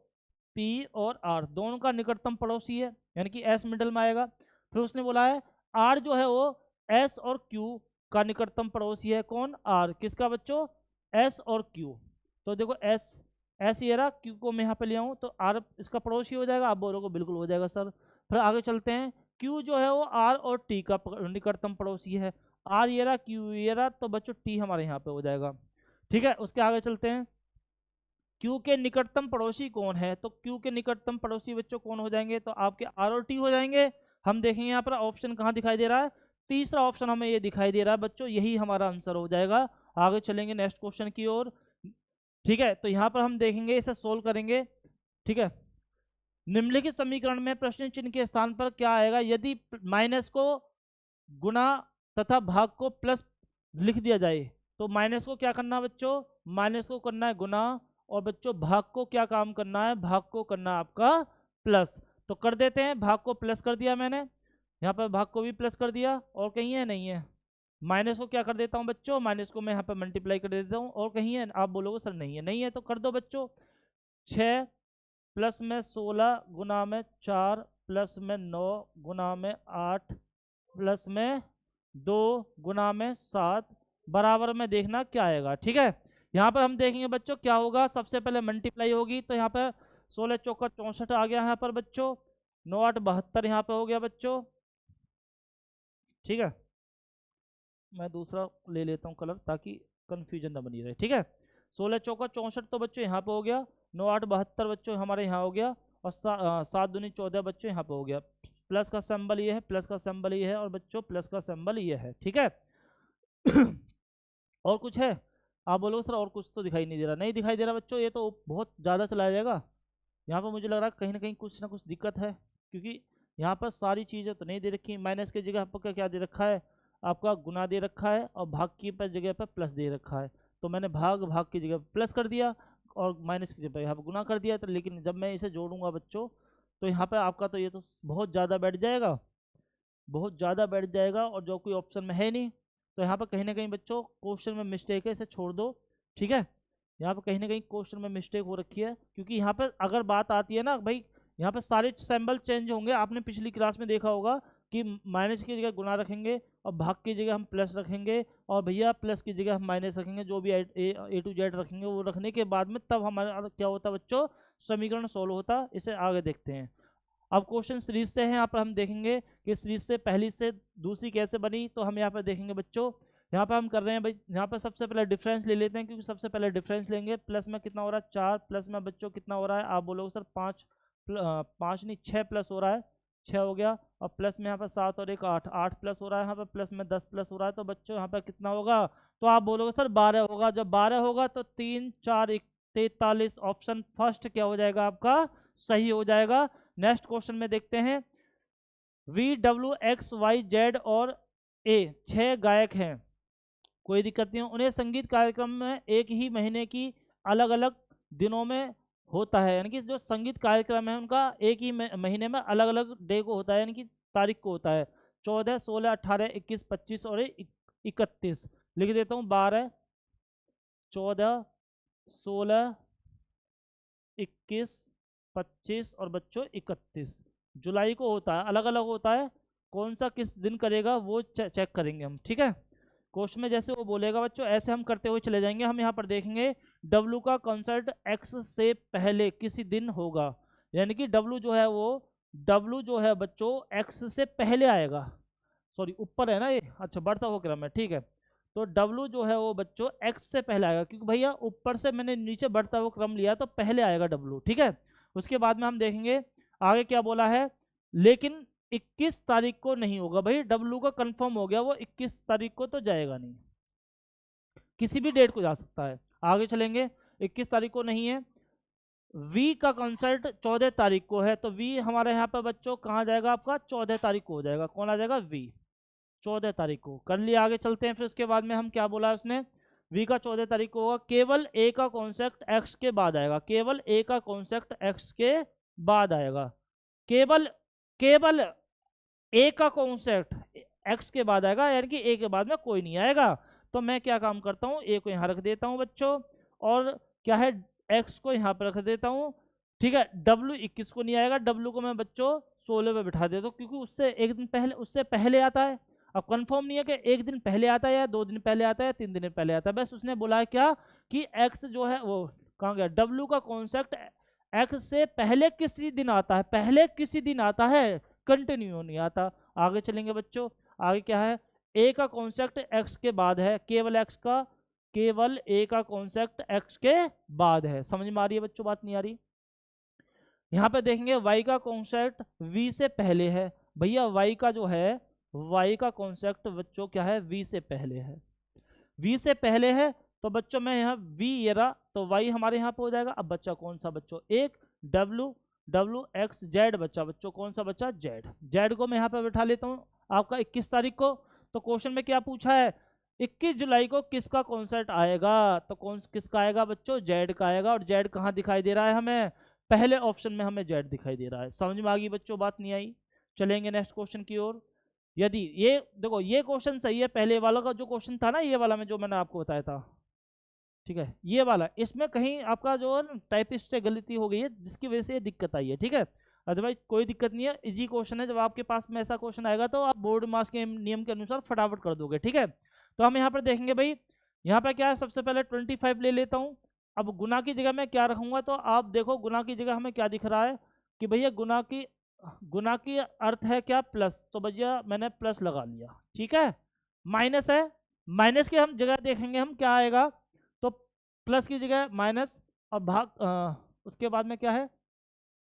पी और आर दोनों का निकटतम पड़ोसी है, यानी कि एस मिडल में आएगा। फिर उसने बोला है आर जो है वो एस और क्यू का निकटतम पड़ोसी है कौन, आर। किसका बच्चों, एस और क्यू। तो देखो एस ये रहा, क्यू को मैं यहाँ पे ले आऊँ तो आर इसका पड़ोसी हो जाएगा। आप बोलोगे बिल्कुल हो जाएगा सर। फिर आगे चलते हैं, क्यू जो है वो आर और टी का निकटतम पड़ोसी है। आर ये रहा, क्यू ये रहा, तो बच्चों टी हमारे यहाँ पे हो जाएगा। ठीक है, उसके आगे चलते हैं, क्यू के निकटतम पड़ोसी कौन है, तो क्यू के निकटतम पड़ोसी बच्चों कौन हो जाएंगे, तो आपके आर और टी हो जाएंगे। हम देखेंगे यहाँ पर ऑप्शन कहाँ दिखाई दे रहा है, तीसरा ऑप्शन हमें ये दिखाई दे रहा है बच्चों, यही हमारा आंसर हो जाएगा। आगे चलेंगे नेक्स्ट क्वेश्चन की ओर। ठीक है, तो यहाँ पर हम देखेंगे, इसे सोल्व करेंगे। ठीक है, निम्नलिखित समीकरण में प्रश्न चिन्ह के स्थान पर क्या आएगा, यदि माइनस को गुणा तथा भाग को प्लस लिख दिया जाए, तो माइनस को क्या करना है बच्चों, माइनस को करना है गुणा, और बच्चों भाग को क्या काम करना है, भाग को करना है आपका प्लस। तो कर देते हैं, भाग को प्लस कर दिया मैंने, यहाँ पर भाग को भी प्लस कर दिया, और कहीं है नहीं है। माइनस को क्या कर देता हूँ बच्चों, माइनस को मैं यहाँ पर मल्टीप्लाई कर देता हूँ, और कहीं है, आप बोलोगे सर नहीं है, नहीं है तो कर दो बच्चों। 6 प्लस में 16 गुना में 4 प्लस में 9 गुना में 8 प्लस में 2 गुना में 7 बराबर में देखना क्या आएगा। ठीक है, यहाँ पर हम देखेंगे बच्चों क्या होगा, सबसे पहले मल्टीप्लाई होगी, तो यहाँ पर 16 चौका 64 आ गया यहाँ पर बच्चों, 9 8 72 यहाँ पे हो गया बच्चों। ठीक है, मैं दूसरा ले लेता हूँ कलर ताकि कंफ्यूजन ना बनी रहे। ठीक है, 16 चौका 64 तो बच्चों यहाँ पे हो गया, 9 8 72 बच्चों हमारे यहाँ हो गया, और 7 दूनी 14 बच्चों यहाँ पे हो गया। प्लस का सिंबल ये है, प्लस का सिंबल ये है, और बच्चों प्लस का सिंबल ये है। ठीक है और कुछ है, आप बोलो सर और कुछ तो दिखाई नहीं दे रहा, नहीं दिखाई दे रहा बच्चों, ये तो बहुत ज़्यादा चलाया जाएगा। यहाँ पर मुझे लग रहा है कहीं ना कुछ दिक्कत है, क्योंकि यहाँ पर सारी चीज़ें तो नहीं दे रखी। माइनस की जगह आपका क्या दे रखा है, आपका गुना दे रखा है, और भाग की पर जगह पर प्लस दे रखा है, तो मैंने भाग की जगह प्लस कर दिया, और माइनस की जगह यहाँ पर गुना कर दिया। तो लेकिन जब मैं इसे जोड़ूंगा बच्चों, तो यहाँ पर आपका तो ये तो बहुत ज़्यादा बैठ जाएगा, बहुत ज़्यादा बैठ जाएगा, और जो कोई ऑप्शन में है नहीं, तो यहाँ पर कहीं ना कहीं बच्चों क्वेश्चन में मिस्टेक है, इसे छोड़ दो। ठीक है, यहाँ पर कहीं ना कहीं क्वेश्चन में मिस्टेक हो रखी है, क्योंकि यहाँ पर अगर बात आती है ना भाई, यहाँ पर सारे सिंबल चेंज होंगे। आपने पिछली क्लास में देखा होगा कि माइनस की जगह गुना रखेंगे, और भाग की जगह हम प्लस रखेंगे, और भैया प्लस की जगह हम माइनस रखेंगे, जो भी ए टू जेड रखेंगे, वो रखने के बाद में तब हमारा क्या होता है बच्चों, समीकरण सोल्व होता। इसे आगे देखते हैं। अब क्वेश्चन सीरीज से है, यहाँ पर हम देखेंगे कि सीरीज से पहली से दूसरी कैसे बनी, तो हम यहाँ पर देखेंगे बच्चों। यहाँ पर हम कर रहे हैं भाई, यहाँ पर सबसे पहले डिफरेंस ले लेते हैं, क्योंकि सबसे पहले डिफरेंस लेंगे। प्लस में कितना हो रहा है 4, प्लस में बच्चों कितना हो रहा है, आप बोलोगे सर 5 5 नहीं 6 प्लस हो रहा है, 6 हो गया, और प्लस में यहाँ पर 7 और 1 8, 8 प्लस हो रहा है, यहाँ पर प्लस में 10 प्लस हो रहा है, तो बच्चों यहाँ पर कितना होगा, तो आप बोलोगे सर 12 होगा। जब 12 होगा तो 3 4 43, ऑप्शन फर्स्ट क्या हो जाएगा आपका, सही हो जाएगा। नेक्स्ट क्वेश्चन में देखते हैं, VWXYZ और ए 6 गायक हैं, कोई दिक्कत नहीं है, उन्हें संगीत कार्यक्रम में एक ही महीने की अलग अलग दिनों में होता है, यानी कि जो संगीत कार्यक्रम है उनका एक ही महीने में अलग अलग डे को होता है, यानी कि तारीख को होता है। 14 16 18 21 25 और 31 लिख देता हूँ। 12 14 16 21 25 और बच्चों 31 जुलाई को होता है, अलग अलग होता है। कौन सा किस दिन करेगा वो चेक करेंगे हम। ठीक है, क्वेश्चन में जैसे वो बोलेगा बच्चों, ऐसे हम करते हुए चले जाएंगे। हम यहाँ पर देखेंगे डब्लू का कंसर्ट एक्स से पहले किसी दिन होगा, यानी कि डब्लू जो है वो, डब्लू जो है बच्चों एक्स से पहले आएगा, सॉरी ऊपर है ना ये, अच्छा बढ़ता हुआ क्रम है। ठीक है, तो डब्लू जो है वो बच्चों एक्स से पहले आएगा, क्योंकि भैया ऊपर से मैंने नीचे बढ़ता हुआ क्रम लिया, तो पहले आएगा डब्लू। ठीक है, उसके बाद में हम देखेंगे आगे क्या बोला है, लेकिन 21 तारीख को नहीं होगा। भाई डब्लू का कंफर्म हो गया, वो 21 तारीख को तो जाएगा नहीं, किसी भी डेट को जा सकता है। आगे चलेंगे, 21 तारीख को नहीं है। वी का कंसर्ट 14 तारीख को है, तो वी हमारे यहाँ पर बच्चों कहाँ जाएगा, आपका 14 तारीख को हो जाएगा। कौन आ जाएगा, वी 14 तारीख को कर लिया। आगे चलते हैं, फिर उसके बाद में हम क्या बोला है उसने, वी का 14 तारीख को होगा। केवल ए का कॉन्सेप्ट एक्स के बाद आएगा, केवल ए का कॉन्सेप्ट एक्स के बाद आएगा, केवल ए का कॉन्सेप्ट एक्स के बाद आएगा, यानी कि ए के बाद में कोई नहीं आएगा। तो मैं क्या काम करता हूँ, ए को यहाँ रख देता हूँ बच्चों, और क्या है एक्स को यहाँ पर रख देता हूँ। ठीक है, डब्लू 21 को नहीं आएगा, डब्लू को मैं बच्चों 16 पे बिठा देता हूँ, क्योंकि उससे एक दिन पहले, उससे पहले आता है। अब कंफर्म नहीं है कि एक दिन पहले आता है या 2 दिन पहले आता है या 3 दिन पहले आता है, बस उसने बोला है क्या कि एक्स जो है वो कहाँ गया, डब्ल्यू का कॉन्सेप्ट एक्स से पहले किसी दिन आता है, पहले किसी दिन आता है, कंटिन्यू नहीं आता। आगे चलेंगे बच्चों, आगे क्या है, ए का कॉन्सेप्ट एक्स के बाद है, केवल एक्स का, केवल ए का कॉन्सेप्ट एक्स के बाद है। समझ में आ रही है बच्चों, बात नहीं आ रही? यहाँ पे देखेंगे वाई का कॉन्सेप्ट वी से पहले है, भैया वाई का जो है, वाई का कॉन्सेप्ट बच्चों क्या है, वी से पहले है, वी से पहले है। तो बच्चों में यहाँ वी ये रहा, तो वाई हमारे यहाँ पे हो जाएगा। अब बच्चा कौन सा बच्चों, एक डब्ल्यू, डब्ल्यू एक्स जेड बच्चा, बच्चों कौन सा बच्चा, जेड। जेड को मैं यहाँ पे बैठा लेता हूँ आपका 21 तारीख को। तो क्वेश्चन में क्या पूछा है, 21 जुलाई को किसका कॉन्सर्ट आएगा, तो कौन किसका आएगा बच्चों, जेड का आएगा। और जेड कहाँ दिखाई दे रहा है हमें, पहले ऑप्शन में हमें जेड दिखाई दे रहा है। समझ में आ गई बच्चों, बात नहीं आई? चलेंगे नेक्स्ट क्वेश्चन की ओर। यदि ये देखो ये क्वेश्चन सही है, पहले वाला का जो क्वेश्चन था ना, ये वाला में जो मैंने आपको बताया था, ठीक है, ये वाला, इसमें कहीं आपका जो टाइपिस्ट से गलती हो गई है जिसकी वजह से ये दिक्कत आई है, ठीक है। अदरवाइज कोई दिक्कत नहीं है, इजी क्वेश्चन है। जब आपके पास में ऐसा क्वेश्चन आएगा तो आप बोर्ड मार्क्स के नियम के अनुसार फटाफट कर दोगे, ठीक है। तो हम यहाँ पर देखेंगे भाई, यहाँ पर क्या है, सबसे पहले 25 ले लेता हूँ। अब गुना की जगह मैं क्या रखूंगा, तो आप देखो गुना की जगह हमें क्या दिख रहा है कि भैया गुना की अर्थ है क्या, प्लस, तो भैया मैंने प्लस लगा लिया, ठीक है। माइनस है, माइनस की हम जगह देखेंगे हम क्या आएगा, तो प्लस की जगह माइनस, और भाग उसके बाद में क्या है,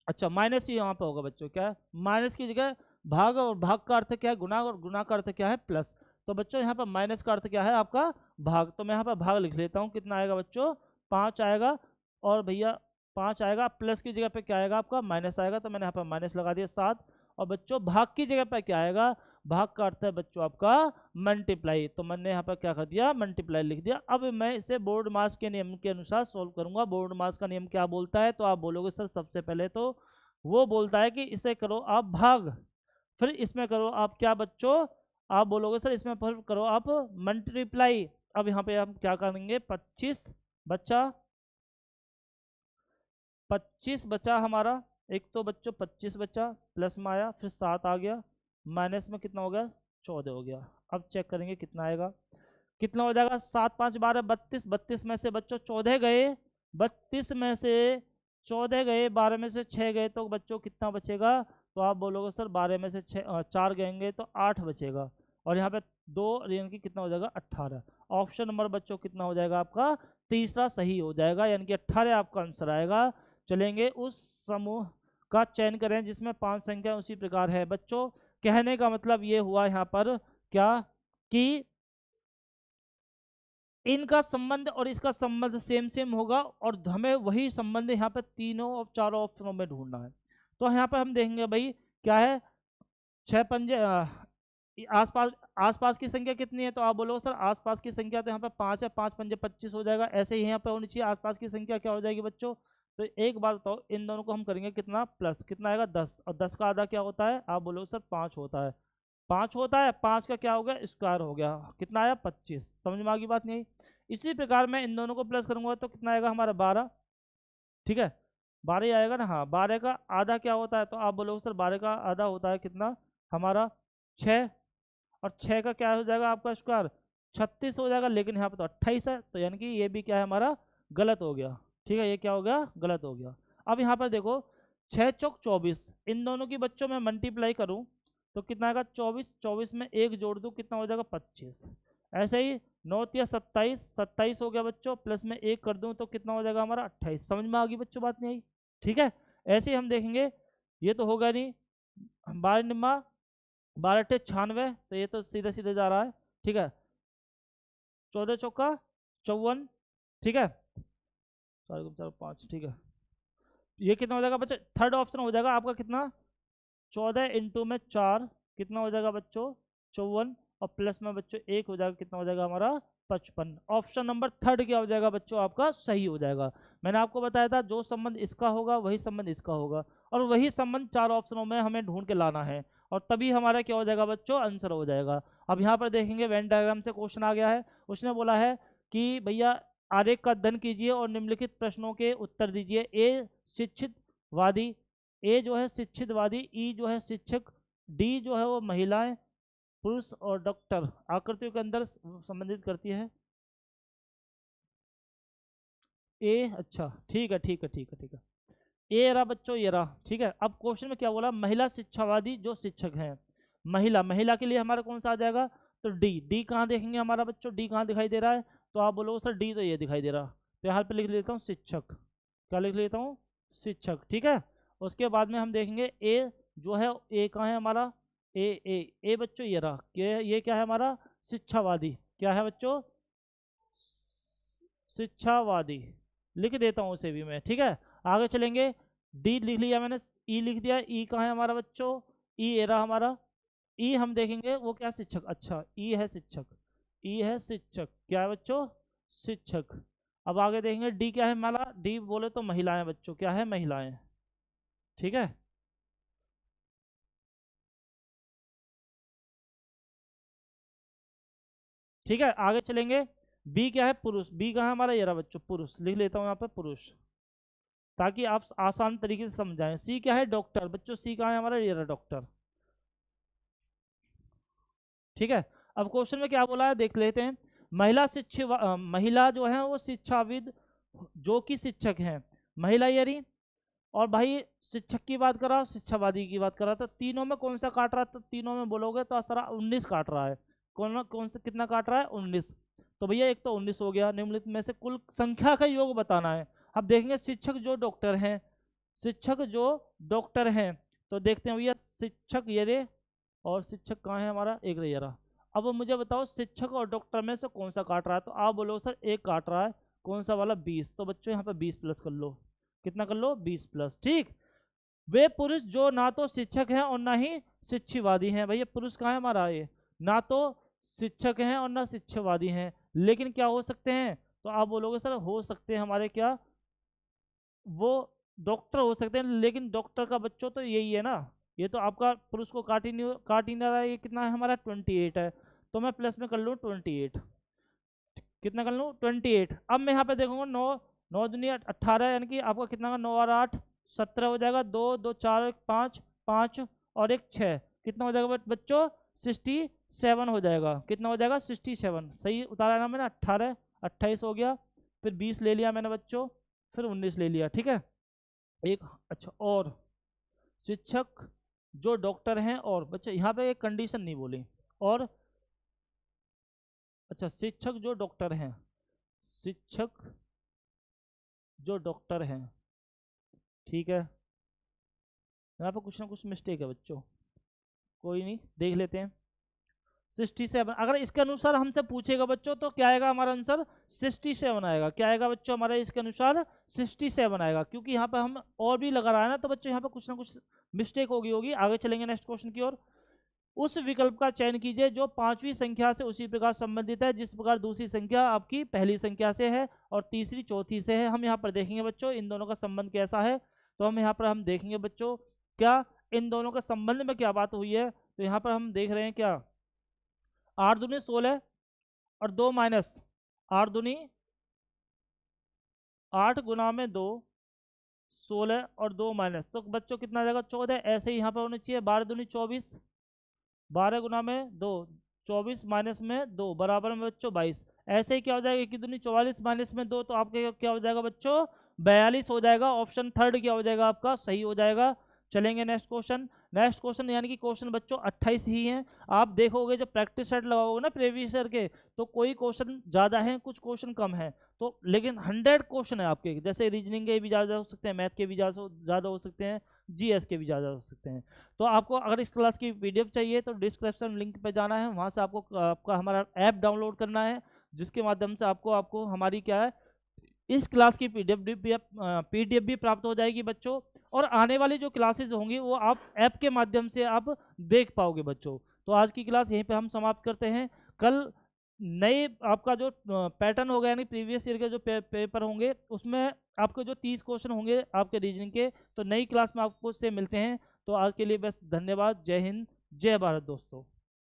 अच्छा माइनस ही यहाँ पे होगा बच्चों, क्या है, माइनस की जगह भाग, और भाग का अर्थ क्या है गुना, और गुना का अर्थ क्या है प्लस। तो बच्चों यहाँ पर माइनस का अर्थ क्या है आपका भाग, तो मैं यहाँ पर भाग लिख लेता हूँ। कितना आएगा बच्चों, 5 आएगा, और भैया 5 आएगा, प्लस की जगह पे क्या आएगा आपका माइनस आएगा, तो मैंने यहाँ पर माइनस लगा दिया 7। और बच्चों भाग की जगह पे क्या आएगा, भाग का अर्थ है बच्चों आपका मल्टीप्लाई, तो मैंने यहाँ पर क्या कर दिया, मल्टीप्लाई लिख दिया। अब मैं इसे बोर्ड मास के नियम के अनुसार सोल्व करूंगा। बोर्ड मास का नियम क्या बोलता है, तो आप बोलोगे सर सबसे पहले तो वो बोलता है कि इसे करो आप भाग, फिर इसमें करो आप क्या बच्चों, आप बोलोगे सर इसमें फिर करो आप मल्टीप्लाई। अब यहाँ पे हम क्या करेंगे, 25 बचा हमारा, एक तो बच्चों 25 बचा, प्लस में आया, फिर 7 आ गया, माइनस में कितना हो गया, 14 हो गया। अब चेक करेंगे कितना आएगा, कितना हो जाएगा, 7 5 12 32, 32 में से बच्चों 14 गए, 32 में से 14 गए, 12 में से 6 गए, तो बच्चों कितना बचेगा, तो आप बोलोगे सर 12 में से 4 गएंगे तो 8 बचेगा, और यहाँ पे 2 यानी कि कितना हो जाएगा 18। ऑप्शन नंबर बच्चों कितना हो जाएगा आपका, तीसरा सही हो जाएगा, यानी कि 18 आपका आंसर आएगा। चलेंगे, उस समूह का चयन करें जिसमें 5 संख्या उसी प्रकार है। बच्चों कहने का मतलब ये हुआ यहाँ पर क्या कि इनका संबंध और इसका संबंध सेम सेम होगा, और हमें वही संबंध यहाँ पे तीनों और चारों ऑप्शनों में ढूंढना है। तो यहाँ पर हम देखेंगे भाई क्या है, 6 पंजे आसपास, आसपास की संख्या कितनी है, तो आप बोलो सर आसपास की संख्या तो यहाँ पे 5 है, 5 पंजे 25 हो जाएगा। ऐसे ही यहाँ पे होनी चाहिए आसपास की संख्या क्या हो जाएगी बच्चों, तो एक बार तो इन दोनों को हम करेंगे कितना, प्लस कितना आएगा 10, और 10 का आधा क्या होता है, आप बोलो सर 5 होता है, 5 होता है, 5 का क्या हो गया स्क्वायर हो गया, कितना आया 25। समझ में आ गई बात नहीं? इसी प्रकार मैं इन दोनों को प्लस करूंगा तो कितना आएगा हमारा 12, ठीक है 12 ही आएगा ना, हाँ 12 का आधा क्या होता है, तो आप बोलोगे सर 12 का आधा होता है कितना हमारा 6, और 6 का क्या हो जाएगा आपका स्क्वायर 36 हो जाएगा, लेकिन यहाँ पे तो 28 है, तो यानी कि ये भी क्या है हमारा गलत हो गया, ठीक है ये क्या हो गया गलत हो गया। अब यहाँ पर देखो 6 चौक 24, इन दोनों की बच्चों में मल्टीप्लाई करूँ तो कितना आएगा 24, 24 में 1 जोड़ दूँ कितना हो जाएगा 25। ऐसे ही 9 या 27, 27 हो गया बच्चों, प्लस में 1 कर दूँ तो कितना हो जाएगा हमारा 28। समझ में आ गई बच्चों बात नहीं आई? ठीक है, ऐसे ही हम देखेंगे, ये तो होगा नहीं, 12 निम्मा 12 अट्ठे 96, तो ये तो सीधे सीधे जा रहा है, ठीक है 14 चौका 54, ठीक है 4 4 5, ठीक है ये कितना हो जाएगा बच्चों, थर्ड ऑप्शन हो जाएगा आपका कितना 14 इंटू में 4 कितना हो जाएगा बच्चों 54, और प्लस में बच्चों 1 हो जाएगा कितना हो जाएगा हमारा 55। ऑप्शन नंबर थर्ड क्या हो जाएगा बच्चों आपका सही हो जाएगा। मैंने आपको बताया था जो संबंध इसका होगा वही संबंध इसका होगा, और वही संबंध 4 ऑप्शनों में हमें ढूंढ के लाना है, और तभी हमारा क्या हो जाएगा बच्चों आंसर हो जाएगा। अब यहाँ पर देखेंगे वेन डायग्राम से क्वेश्चन आ गया है, उसने बोला है कि भैया आरेख का अध्ययन कीजिए और निम्नलिखित प्रश्नों के उत्तर दीजिए। ए शिक्षितवादी, ए जो है शिक्षितवादी, ई जो है शिक्षक, डी जो है वो महिलाएं पुरुष और डॉक्टर आकृतियों के अंदर संबंधित करती है। ए, अच्छा ठीक है ठीक है ठीक है ठीक है। ये रहा बच्चों, ये रहा, ठीक है। अब क्वेश्चन में क्या बोला, महिला शिक्षावादी जो शिक्षक हैं, महिला, महिला के लिए हमारा कौन सा आ जाएगा, तो डी। डी कहाँ देखेंगे हमारा बच्चों, डी कहाँ दिखाई दे रहा है, तो आप बोलोगे सर डी तो ये दिखाई दे रहा, तो यहाँ पे लिख लेता हूँ शिक्षक। क्या लिख लेता हूँ, शिक्षक, ठीक है। उसके बाद में हम देखेंगे ए जो है, ए कहाँ है हमारा, ए बच्चों ये रहा, ये क्या है हमारा, शिक्षावादी। क्या है बच्चों, शिक्षावादी, लिख देता हूँ उसे भी मैं, ठीक है। आगे चलेंगे, डी लिख लिया मैंने, ई लिख दिया। ई कहाँ है हमारा बच्चों, ई ए रहा हमारा। ई हम देखेंगे वो क्या, शिक्षक, अच्छा ई है शिक्षक, ई है शिक्षक, क्या है बच्चों, शिक्षक। अब आगे देखेंगे डी क्या है हमारा, डी बोले तो महिलाएं बच्चों, क्या है, महिलाएं, ठीक है। ठीक है, आगे चलेंगे, बी क्या है, पुरुष। बी कहाँ है हमारा, ये रहा बच्चों, पुरुष, लिख लेता हूँ यहाँ पे पुरुष, ताकि आप आसान तरीके से समझाएं। सी क्या है, डॉक्टर बच्चों, सी कहाँ है हमारा, ये रहा डॉक्टर, ठीक है। अब क्वेश्चन में क्या बोला है देख लेते हैं, महिला महिला जो है वो शिक्षाविद जो कि शिक्षक हैं, महिला ये रही। और भाई शिक्षक की बात करा, शिक्षावादी की बात करा, तो तीनों में कौन सा काट रहा है, तो तीनों में बोलोगे तो सारा 19 काट रहा है। कौन सा कितना काट रहा है, 19। तो भैया एक तो 19 हो गया, निम्नलिखित में से कुल संख्या का योग बताना है। अब देखेंगे शिक्षक जो डॉक्टर हैं, शिक्षक जो डॉक्टर हैं, तो देखते हैं भैया शिक्षक ये रे, और शिक्षक कहाँ है हमारा, एक रे ये रहा। अब मुझे बताओ शिक्षक और डॉक्टर में से कौन सा काट रहा है, तो आप बोलो सर एक काट रहा है, कौन सा वाला, 20। तो बच्चों यहाँ पे 20 प्लस कर लो, कितना कर लो, 20 प्लस, ठीक। वे पुरुष जो ना तो शिक्षक हैं और ना ही शिक्षावादी हैं, भैया पुरुष कहाँ है हमारा, ये ना तो शिक्षक हैं और ना शिक्षावादी हैं, लेकिन क्या हो सकते हैं, तो आप बोलोगे सर हो सकते हैं हमारे क्या, वो डॉक्टर हो सकते हैं, लेकिन डॉक्टर का बच्चों तो यही है ना, ये तो आपका पुरुष को काट ही नहीं रहा है, ये कितना है हमारा 28 है, तो मैं प्लस में कर लूँ 28, कितना कर लूँ 28। अब मैं यहाँ पे देखूंगा 9, 9 दूनी 18, यानी कि आपका कितना का 9 और 8 17 हो जाएगा, 2 2 4 5 5 और 1 6, कितना हो जाएगा बच्चों 67 हो जाएगा, कितना हो जाएगा 67, सही उतारा ना मैंने, 18 28 हो गया, फिर 20 ले लिया मैंने बच्चों, फिर 19 ले लिया, ठीक है। एक, अच्छा, और शिक्षक जो डॉक्टर हैं, और बच्चे यहाँ पे एक कंडीशन नहीं बोली, और अच्छा शिक्षक जो डॉक्टर हैं, शिक्षक जो डॉक्टर हैं, ठीक है। यहाँ पे कुछ ना कुछ मिस्टेक है बच्चों, कोई नहीं, देख लेते हैं। 67, अगर इसके अनुसार हमसे पूछेगा बच्चों तो क्या आएगा हमारा आंसर, 67 आएगा। क्या आएगा बच्चों हमारा इसके अनुसार, 67 आएगा, क्योंकि यहाँ पे हम और भी लगा रहा है ना, तो बच्चों यहाँ पे कुछ ना कुछ मिस्टेक होगी। आगे चलेंगे नेक्स्ट क्वेश्चन की ओर। उस विकल्प का चयन कीजिए जो पांचवी संख्या से उसी प्रकार संबंधित है जिस प्रकार दूसरी संख्या आपकी पहली संख्या से है और तीसरी चौथी से है। हम यहाँ पर देखेंगे बच्चों इन दोनों का संबंध कैसा है, तो हम यहाँ पर हम देखेंगे बच्चों क्या इन दोनों के संबंध में क्या बात हुई है। तो यहाँ पर हम देख रहे हैं क्या, 8 दूनी 16 और 2 माइनस 8 दूनी 8 गुना में 2 16 और 2 माइनस, तो बच्चों कितना आ जाएगा 14। ऐसे ही यहाँ पर होनी चाहिए 12 दूनी 24, 12 गुना में 2 24 माइनस में 2 बराबर में बच्चों 22। ऐसे ही क्या हो जाएगा कि दूनी 44 माइनस में 2, तो आपके क्या हो जाएगा बच्चों 42 हो जाएगा। ऑप्शन थर्ड क्या हो जाएगा आपका, सही हो जाएगा। चलेंगे नेक्स्ट क्वेश्चन। नेक्स्ट क्वेश्चन यानी कि क्वेश्चन बच्चों 28 ही हैं। आप देखोगे जब प्रैक्टिस सेट लगाओगे ना प्रीवियस ईयर के, तो कोई क्वेश्चन ज़्यादा है कुछ क्वेश्चन कम है, तो लेकिन 100 क्वेश्चन है आपके, जैसे रीजनिंग के भी ज़्यादा हो सकते हैं, मैथ के भी ज़्यादा हो सकते हैं, जीएस के भी ज़्यादा हो सकते हैं। तो आपको अगर इस क्लास की पीडीएफ चाहिए तो डिस्क्रिप्शन लिंक पे जाना है, वहाँ से आपका हमारा ऐप डाउनलोड करना है, जिसके माध्यम से आपको हमारी क्या है इस क्लास की पीडीएफ भी प्राप्त हो जाएगी बच्चों। और आने वाली जो क्लासेस होंगी वो आप ऐप के माध्यम से आप देख पाओगे बच्चों। तो आज की क्लास यहीं पे हम समाप्त करते हैं। कल नए आपका जो पैटर्न होगा यानी प्रीवियस ईयर के जो पेपर होंगे उसमें आपके जो 30 क्वेश्चन होंगे आपके रीजनिंग के, तो नई क्लास में आपको उससे मिलते हैं। तो आज के लिए बस धन्यवाद। जय हिंद, जय भारत दोस्तों।